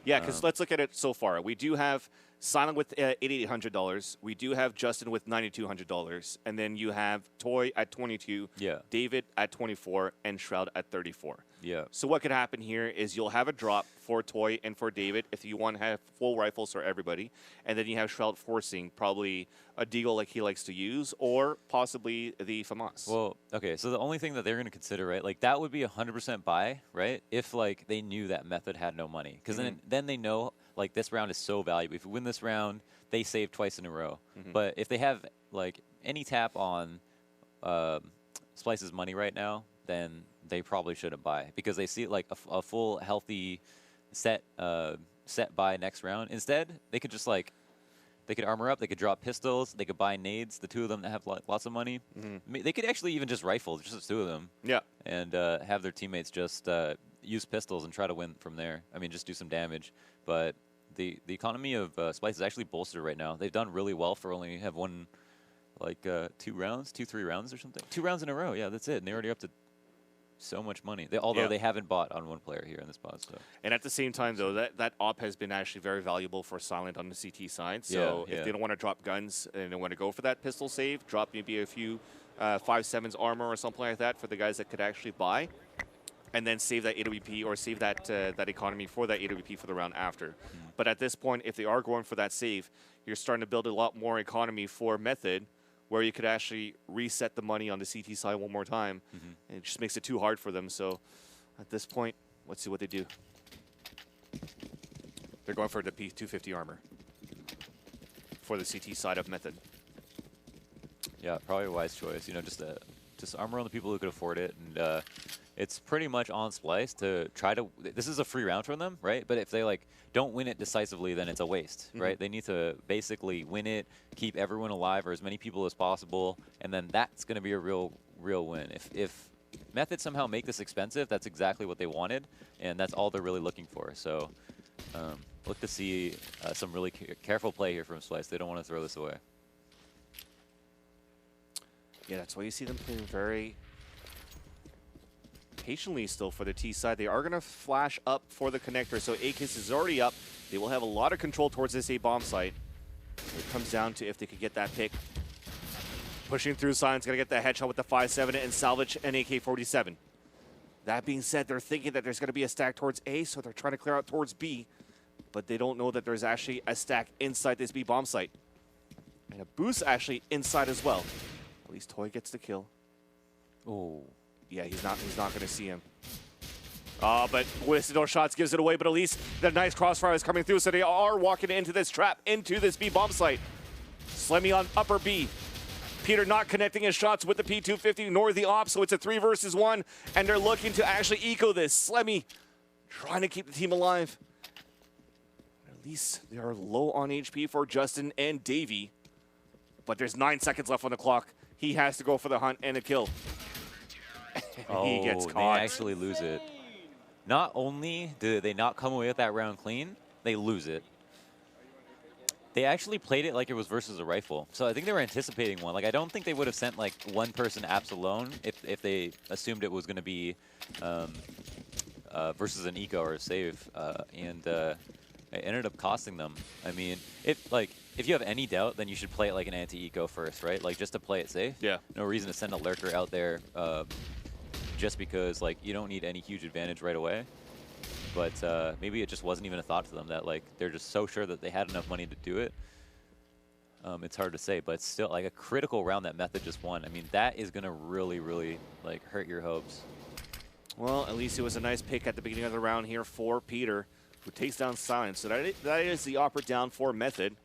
Yeah, because let's look at it so far. We do have Silent with $8,800. We do have Justin with $9,200. And then you have Toy at 22, Yeah. David at 24, and Shroud at 34. Yeah. So what could happen here is you'll have a drop for Toy and for David if you want to have full rifles for everybody. And then you have Shroud forcing probably a deagle like he likes to use, or possibly the FAMAS. Well, okay, so the only thing that they're going to consider, right, like that would be 100% buy, right, if like they knew that Method had no money. Because then they know, like, this round is so valuable. If we win this round, they save twice in a row. But if they have, like, any tap on Splyce's money right now, then they probably shouldn't buy. Because they see, like, a full, healthy set buy next round. Instead, they could just, like, they could armor up, they could drop pistols, they could buy nades, the 2 of them that have lots of money. They could actually even just rifle, just the 2 of them. Yeah. And have their teammates just use pistols and try to win from there. I mean, just do some damage. But the economy of Splyce is actually bolstered right now. They've done really well for only have won, like, 3 rounds or something. 2 rounds in a row, yeah, that's it. And they're already up to so much money. Although they haven't bought on one player here in this pod. So. And at the same time, though, that op has been actually very valuable for Silent on the CT side. So if they don't want to drop guns and they want to go for that pistol save, drop maybe a few 5.7s armor or something like that for the guys that could actually buy, and then save that AWP or save that that economy for that AWP for the round after. But at this point, if they are going for that save, you're starting to build a lot more economy for Method, where you could actually reset the money on the CT side one more time. And it just makes it too hard for them. So at this point, let's see what they do. They're going for the P250 armor for the CT side of Method. Yeah, probably a wise choice. You know, just armor on the people who could afford it. And it's pretty much on Splyce to try to... This is a free round for them, right? But if they, like, don't win it decisively, then it's a waste, right? They need to basically win it, keep everyone alive or as many people as possible, and then that's going to be a real win. If Method somehow make this expensive, that's exactly what they wanted, and that's all they're really looking for. So look to see some really careful play here from Splyce. They don't want to throw this away. Yeah, that's why you see them playing very patiently still for the T side. They are going to flash up for the connector, so Akis is already up. They will have a lot of control towards this A bomb site. So it comes down to if they could get that pick. Pushing through, Silence going to get the headshot with the 5.7 and salvage an AK-47. That being said, they're thinking that there's going to be a stack towards A, so they're trying to clear out towards B. But they don't know that there's actually a stack inside this B bomb site. And a boost actually inside as well. At least Toy gets the kill. Oh. Yeah, he's not going to see him. But with no shots gives it away, but at least the nice crossfire is coming through, so they are walking into this trap, into this B bomb site. Slemmy on upper B. Peter not connecting his shots with the P250 nor the op, so it's a 3 versus 1, and they're looking to actually eco this. Slemmy trying to keep the team alive. At least they are low on HP for Justin and Davey, but there's 9 seconds left on the clock. He has to go for the hunt and a kill. He gets caught. They actually lose it. Not only do they not come away with that round clean, they lose it. They actually played it like it was versus a rifle. So I think they were anticipating one. Like, I don't think they would have sent, like, one person apps alone if they assumed it was going to be versus an eco or a save. It ended up costing them. I mean, if you have any doubt, then you should play it like an anti-eco first, right? Like, just to play it safe. Yeah. No reason to send a lurker out there just because, like, you don't need any huge advantage right away. But maybe it just wasn't even a thought to them that, like, they're just so sure that they had enough money to do it. It's hard to say, but still, like, a critical round that Method just won. I mean, that is going to really, really, like, hurt your hopes. Well, at least it was a nice pick at the beginning of the round here for Peter, who takes down Silence. So that is the opera down for Method.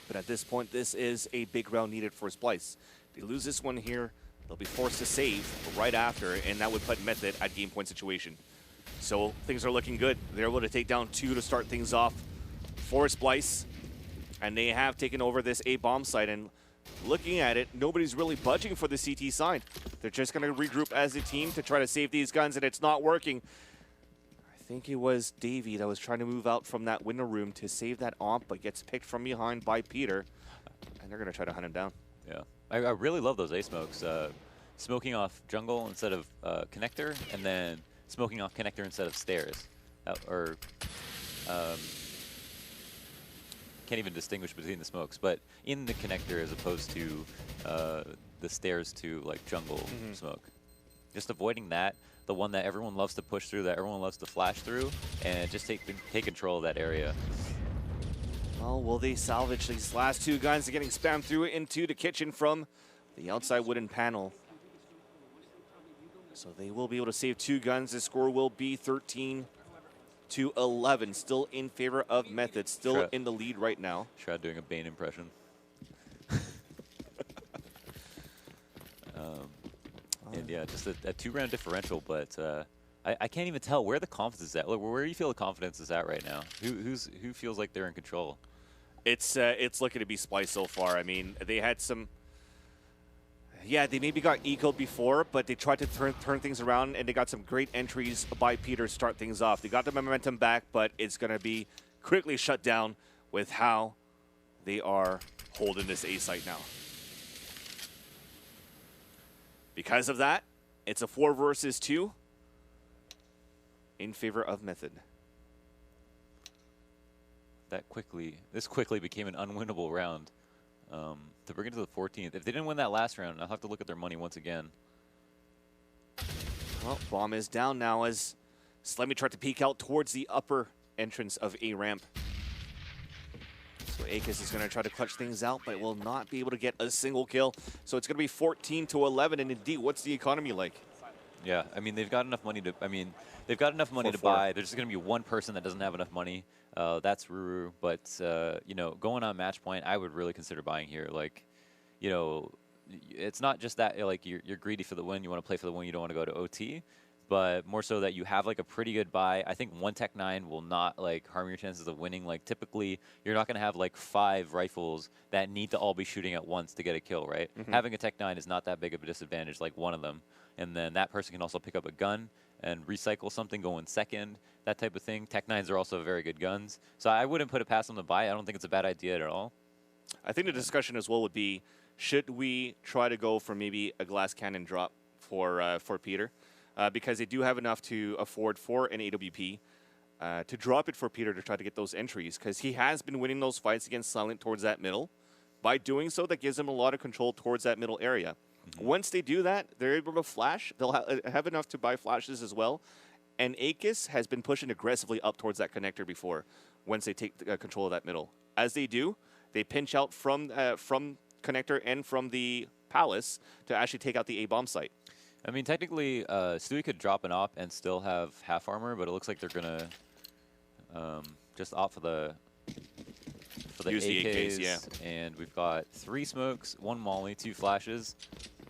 But at this point, this is a big round needed for Splyce. They lose this one here, they'll be forced to save right after, and that would put Method at game point situation. So things are looking good. They're able to take down 2 to start things off for Splyce. And they have taken over this A bomb site. And looking at it, nobody's really budging for the CT side. They're just going to regroup as a team to try to save these guns, and it's not working. I think it was Davey that was trying to move out from that window room to save that op, but gets picked from behind by Peter. And they're going to try to hunt him down. Yeah. I really love those A smokes. Smoking off jungle instead of connector, and then smoking off connector instead of stairs. Can't even distinguish between the smokes, but in the connector as opposed to the stairs to, like, jungle smoke. Just avoiding that, the one that everyone loves to push through, that everyone loves to flash through, and just take control of that area. Well, will they salvage these last 2 guns? They're getting spammed through into the kitchen from the outside wooden panel. So they will be able to save 2 guns. The score will be 13-11. Still in favor of Method. Still in the lead right now. Shroud doing a Bane impression. And yeah, just a 2-round differential, but I can't even tell where the confidence is at. Where do you feel the confidence is at right now? Who feels like they're in control? It's looking to be Splyce so far. I mean, they had some. Yeah, they maybe got ecoed before, but they tried to turn things around, and they got some great entries by Peter to start things off. They got the momentum back, but it's going to be quickly shut down with how they are holding this A site now. Because of that, it's a 4 versus 2 in favor of Method. This quickly became an unwinnable round. To bring it to the 14th. If they didn't win that last round, I'll have to look at their money once again. Well, bomb is down now as Slemmy tried to peek out towards the upper entrance of A ramp. So Akis is going to try to clutch things out, but will not be able to get a single kill. So it's going to be 14-11. And indeed, what's the economy like? Yeah, I mean, they've got enough money to. I mean, they've got enough money to buy. There's just going to be one person that doesn't have enough money. That's Ruru. But you know, going on match point, I would really consider buying here. Like, you know, it's not just that like you're greedy for the win. You want to play for the win. You don't want to go to OT. But more so that you have like a pretty good buy. I think one Tech 9 will not like harm your chances of winning. Like typically, you're not going to have like 5 rifles that need to all be shooting at once to get a kill, right? Having a Tech 9 is not that big of a disadvantage, like one of them. And then that person can also pick up a gun and recycle something, go in second, that type of thing. Tech 9s are also very good guns. So I wouldn't put it past them to buy. I don't think it's a bad idea at all. I think the discussion as well would be, should we try to go for maybe a glass cannon drop for Peter? because they do have enough to afford for an AWP. To drop it for Peter to try to get those entries, because he has been winning those fights against Silent towards that middle. By doing so, that gives him a lot of control towards that middle area. Once they do that, they're able to flash. They'll have enough to buy flashes as well. And Aegis has been pushing aggressively up towards that connector before, once they take control of that middle. As they do, they pinch out from connector and from the palace to actually take out the A-bomb site. I mean, technically, Stewie could drop an op and still have half armor, but it looks like they're gonna just opt for the Use the AKs. AKs, yeah. And we've got 3 smokes, 1 molly, 2 flashes,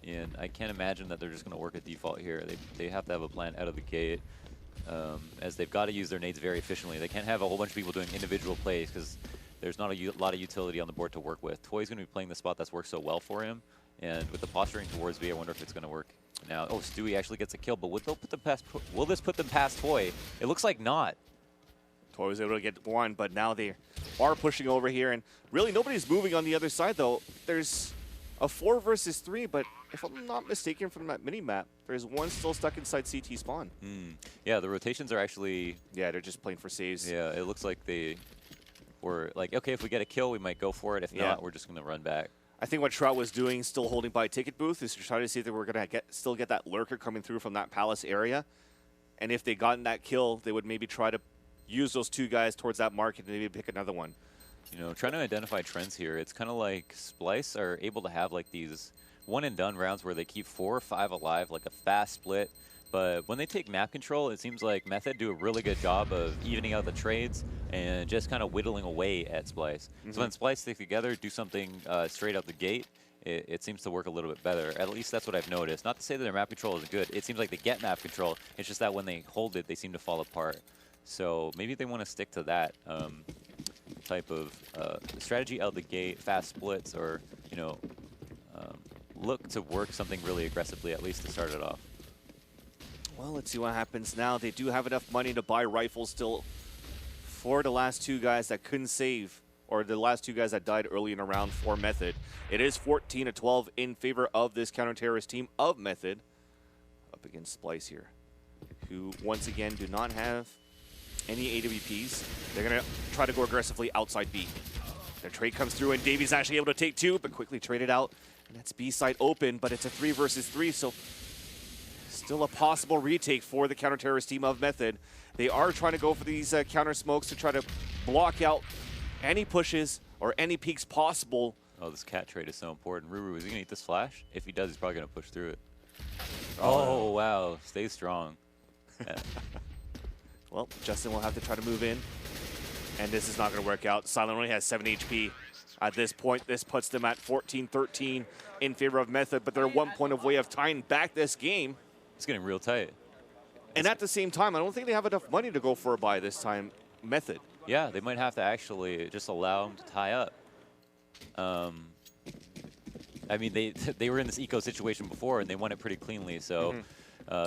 and I can't imagine that they're just gonna work a default here. They have to have a plan out of the gate, as they've got to use their nades very efficiently. They can't have a whole bunch of people doing individual plays because there's not a lot of utility on the board to work with. Toy's gonna be playing the spot that's worked so well for him, and with the posturing towards B, I wonder if it's gonna work. Now, oh, Stewie actually gets a kill, but will this put them past Toy? It looks like not. Toy was able to get one, but now they are pushing over here, and really nobody's moving on the other side, though. There's a 4 versus 3, but if I'm not mistaken from that mini-map, there's one still stuck inside CT spawn. Yeah, the rotations are actually... Yeah, they're just playing for saves. Yeah, it looks like they were like, okay, if we get a kill, we might go for it. If not, we're just going to run back. I think what Shroud was doing, still holding by ticket booth, is to try to see if they were going to still get that lurker coming through from that palace area. And if they gotten that kill, they would maybe try to use those 2 guys towards that market and maybe pick another one. You know, trying to identify trends here. It's kind of like Splice are able to have like these one-and-done rounds where they keep 4 or 5 alive, like a fast split. But when they take map control, it seems like Method do a really good job of evening out the trades and just kind of whittling away at Splice. So when Splice stick together, do something straight out the gate, it seems to work a little bit better. At least that's what I've noticed. Not to say that their map control isn't good. It seems like they get map control. It's just that when they hold it, they seem to fall apart. So maybe they want to stick to that type of strategy out the gate, fast splits, or, you know, look to work something really aggressively, at least to start it off. Well, let's see what happens now. They do have enough money to buy rifles still for the last 2 guys that couldn't save, or the last 2 guys that died early in the round for Method. It is 14-12 in favor of this counter-terrorist team of Method up against Splice here, who once again do not have any AWPs. They're going to try to go aggressively outside B. Their trade comes through, and Davies actually able to take 2, but quickly traded out. And that's B side open, but it's a 3 versus 3, so still a possible retake for the counter-terrorist team of Method. They are trying to go for these counter smokes to try to block out any pushes or any peeks possible. Oh, this cat trade is so important. Ruru, is he going to eat this flash? If he does, he's probably going to push through it. Oh, wow. Stay strong. Yeah. Well, Justin will have to try to move in, and this is not going to work out. Silent only has 7 HP. At this point, this puts them at 14-13 in favor of Method, but they're 1 point away of tying back this game. It's getting real tight. And at the same time, I don't think they have enough money to go for a buy this time, Method. Yeah, they might have to actually just allow them to tie up. I mean, they were in this eco situation before, and they won it pretty cleanly, so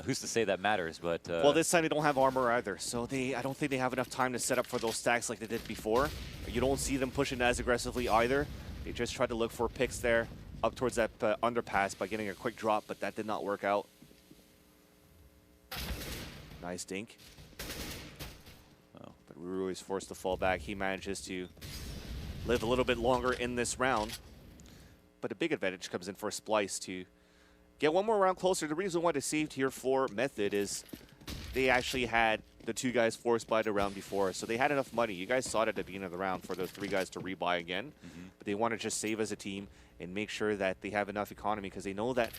who's to say that matters? But well, this time they don't have armor either, so I don't think they have enough time to set up for those stacks like they did before. You don't see them pushing as aggressively either. They just tried to look for picks there up towards that underpass by getting a quick drop, but that did not work out. Nice dink. Oh, but Ruru is forced to fall back. He manages to live a little bit longer in this round. But a big advantage comes in for Splice to get one more round closer. The reason why they saved here for Method is they actually had the 2 guys forced by the round before, so they had enough money. You guys saw it at the beginning of the round for those 3 guys to rebuy again, but they want to just save as a team and make sure that they have enough economy because they know that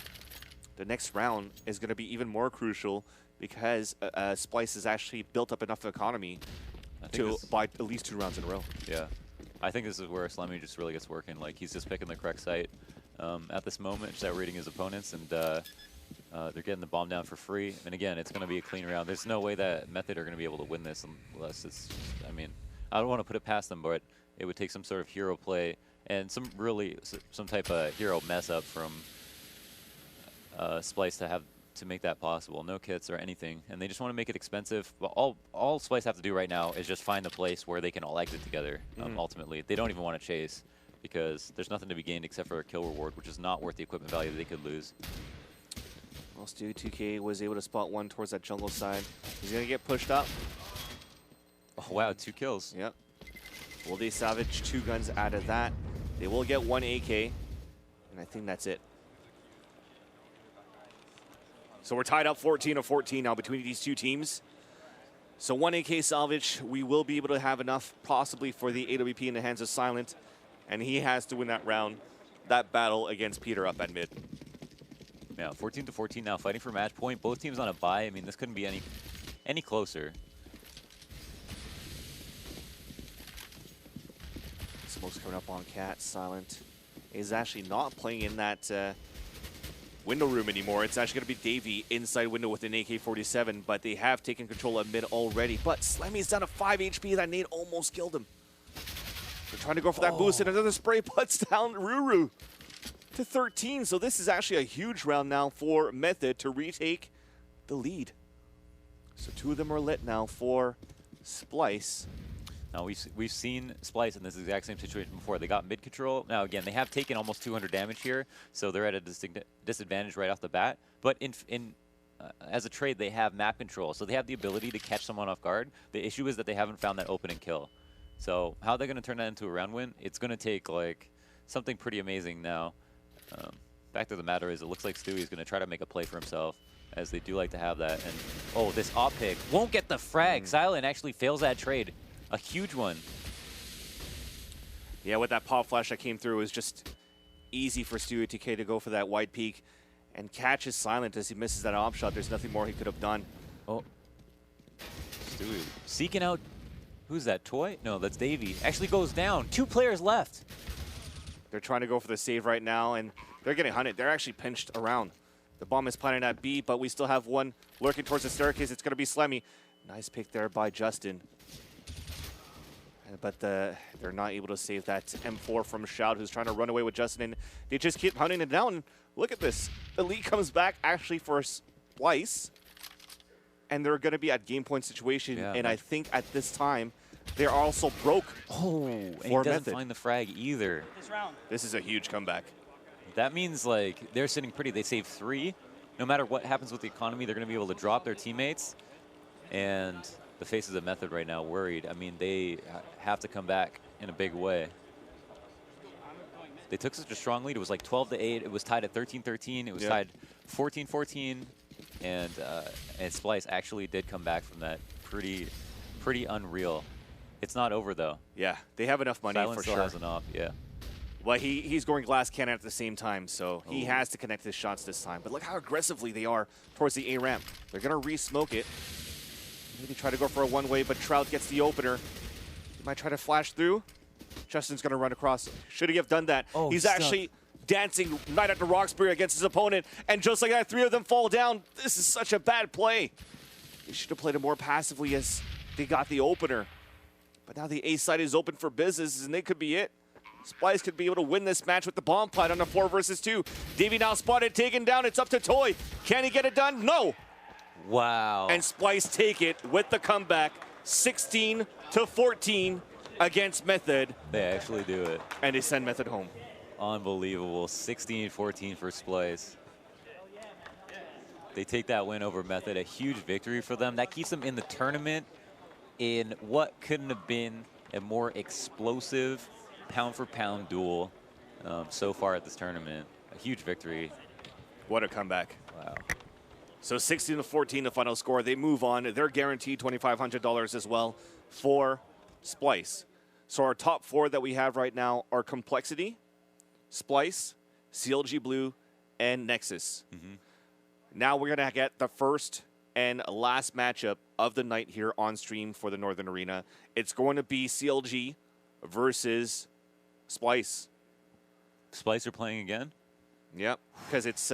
the next round is going to be even more crucial because Splice has actually built up enough economy to buy at least 2 rounds in a row. Yeah. I think this is where Slemmy just really gets working. Like, he's just picking the correct site at this moment, just outreading his opponents, and they're getting the bomb down for free. And again, it's going to be a clean round. There's no way that Method are going to be able to win this unless it's, I mean, I don't want to put it past them, but it would take some sort of hero play and some type of hero mess up from Splice to make that possible. No kits or anything, and they just want to make it expensive. But all Splice have to do right now is just find a place where they can all exit together. Ultimately, they don't even want to chase because there's nothing to be gained except for a kill reward, which is not worth the equipment value that they could lose. Well, Stu 2K was able to spot one towards that jungle side. He's going to get pushed up. Oh, wow, 2 kills. Yep. Will they salvage 2 guns out of that? They will get 1 AK, and I think that's it. So we're tied up 14-14 now between these 2 teams. So 1 AK salvage, we will be able to have enough possibly for the AWP in the hands of Silent, and he has to win that round, that battle against Peter up at mid. Yeah, 14-14 now, fighting for match point. Both teams on a bye. I mean, this couldn't be any closer. Smoke's coming up on Cat. Silent is actually not playing in that window room anymore. It's actually going to be Davey inside window with an AK-47, but they have taken control of mid already. But Slemy's down to 5 HP. That nade almost killed him. They're trying to go for that boost, and another spray puts down Ruru to 13. So this is actually a huge round now for Method to retake the lead. So 2 of them are lit now for Splyce. Now, we've seen Splyce in this exact same situation before. They got mid control. Now, again, they have taken almost 200 damage here, so they're at a disadvantage right off the bat. But as a trade, they have map control, so they have the ability to catch someone off guard. The issue is that they haven't found that open and kill. So how they're going to turn that into a round win, it's going to take like something pretty amazing now. Fact of the matter is, it looks like Stewie's going to try to make a play for himself, as they do like to have that. And oh, this op pick won't get the frag. Silent actually fails that trade. A huge one. Yeah, with that pop flash that came through, it was just easy for Stewie TK to go for that wide peak and catches Silent as he misses that op shot. There's nothing more he could have done. Oh. Stewie seeking out, who's that, Toy? No, that's Davey. Actually goes down. 2 players left. They're trying to go for the save right now, and they're getting hunted. They're actually pinched around. The bomb is planted at B, but we still have one lurking towards the staircase. It's going to be Slemmy. Nice pick there by Justin. But they're not able to save that M4 from Shout, who's trying to run away with Justin, and they just keep hunting it down. Look at this. Elite comes back actually for a Splyce, and they're going to be at game point situation, and I think at this time, they're also broke. Oh, and he doesn't find the frag either. This is a huge comeback. That means, like, they're sitting pretty. They save 3. No matter what happens with the economy, they're going to be able to drop their teammates, and the faces of Method right now worried. I mean, they have to come back in a big way. They took such a strong lead. It was like 12-8. It was tied at 13-13. It was tied 14-14. And Splyce actually did come back from that. Pretty unreal. It's not over, though. Yeah, they have enough money Silent for still sure. has enough, yeah. Well, he's going glass cannon at the same time, so he has to connect his shots this time. But look how aggressively they are towards the A ramp. They're going to re-smoke it. Maybe try to go for a one-way, but Trout gets the opener. He might try to flash through. Justin's going to run across. Should he have done that? Oh, he's actually dancing right at the Roxbury against his opponent, and just like that, 3 of them fall down. This is such a bad play. They should have played it more passively as they got the opener. But now the A side is open for business, and they could be it. Splyce could be able to win this match with the bomb plant on a 4 versus 2. Davey now spotted, taken down. It's up to Toy. Can he get it done? No. Wow. And Splyce take it with the comeback, 16-14 against Method. They actually do it. And they send Method home. Unbelievable. 16-14 for Splyce. They take that win over Method, a huge victory for them. That keeps them in the tournament in what couldn't have been a more explosive pound-for-pound duel so far at this tournament. A huge victory. What a comeback. Wow. So 16-14 the final score. They move on. They're guaranteed $2,500 as well for Splyce. So our top 4 that we have right now are Complexity, Splyce, CLG Blue, and Nexus. Now we're going to get the first and last matchup of the night here on stream for the Northern Arena. It's going to be CLG versus Splyce. Splyce are playing again? Yep, because it's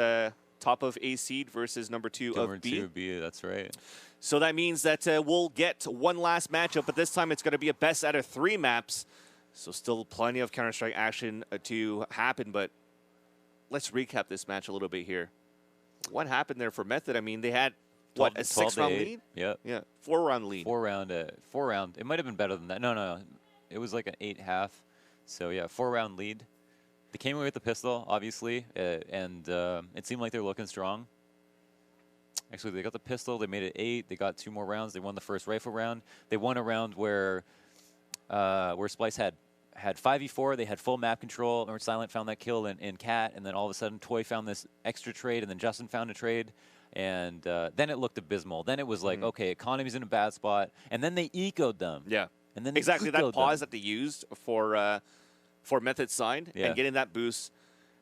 top of A seed versus number 2 Number of B. 2 of B, that's right. So that means that we'll get one last matchup, but this time it's going to be a best out of 3 maps. So still plenty of Counter-Strike action to happen, but let's recap this match a little bit here. What happened there for Method? I mean, they had, what, a 6-round lead? Yep. Yeah, 4-round lead. 4 round. It might have been better than that. No. It was like an 8-half. So, yeah, 4-round lead. They came away with the pistol, obviously, and it seemed like they were looking strong. Actually, they got the pistol. They made it 8. They got 2 more rounds. They won the first rifle round. They won a round where Splice had 5v4. They had full map control. Or Silent found that kill in Cat, and then all of a sudden Toy found this extra trade, and then Justin found a trade. And then it looked abysmal. Then it was like, okay, economy's in a bad spot. And then they ecoed them. Yeah. And then they exactly that ecoed pause them. that they used for Method's side Yeah. and getting that boost,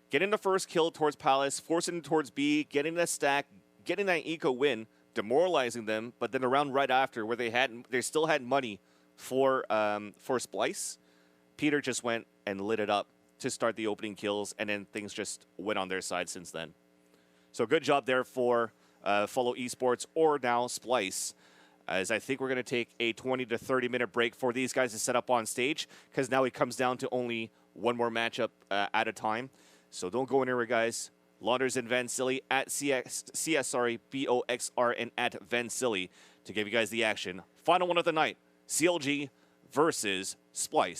getting the first kill towards Palace, forcing them towards B, getting that stack, getting that eco win, demoralizing them. But then the round right after, where they still had money for Splice, Peter just went and lit it up to start the opening kills, and then things just went on their side since then. So good job there for Follow Esports, or now Splice, as I think we're going to take a 20 to 30 minute break for these guys to set up on stage, because now it comes down to only one more matchup at a time. So don't go anywhere, guys. Launders and Vansili at BOXR and at Vansili to give you guys the action. Final one of the night, CLG versus Splice.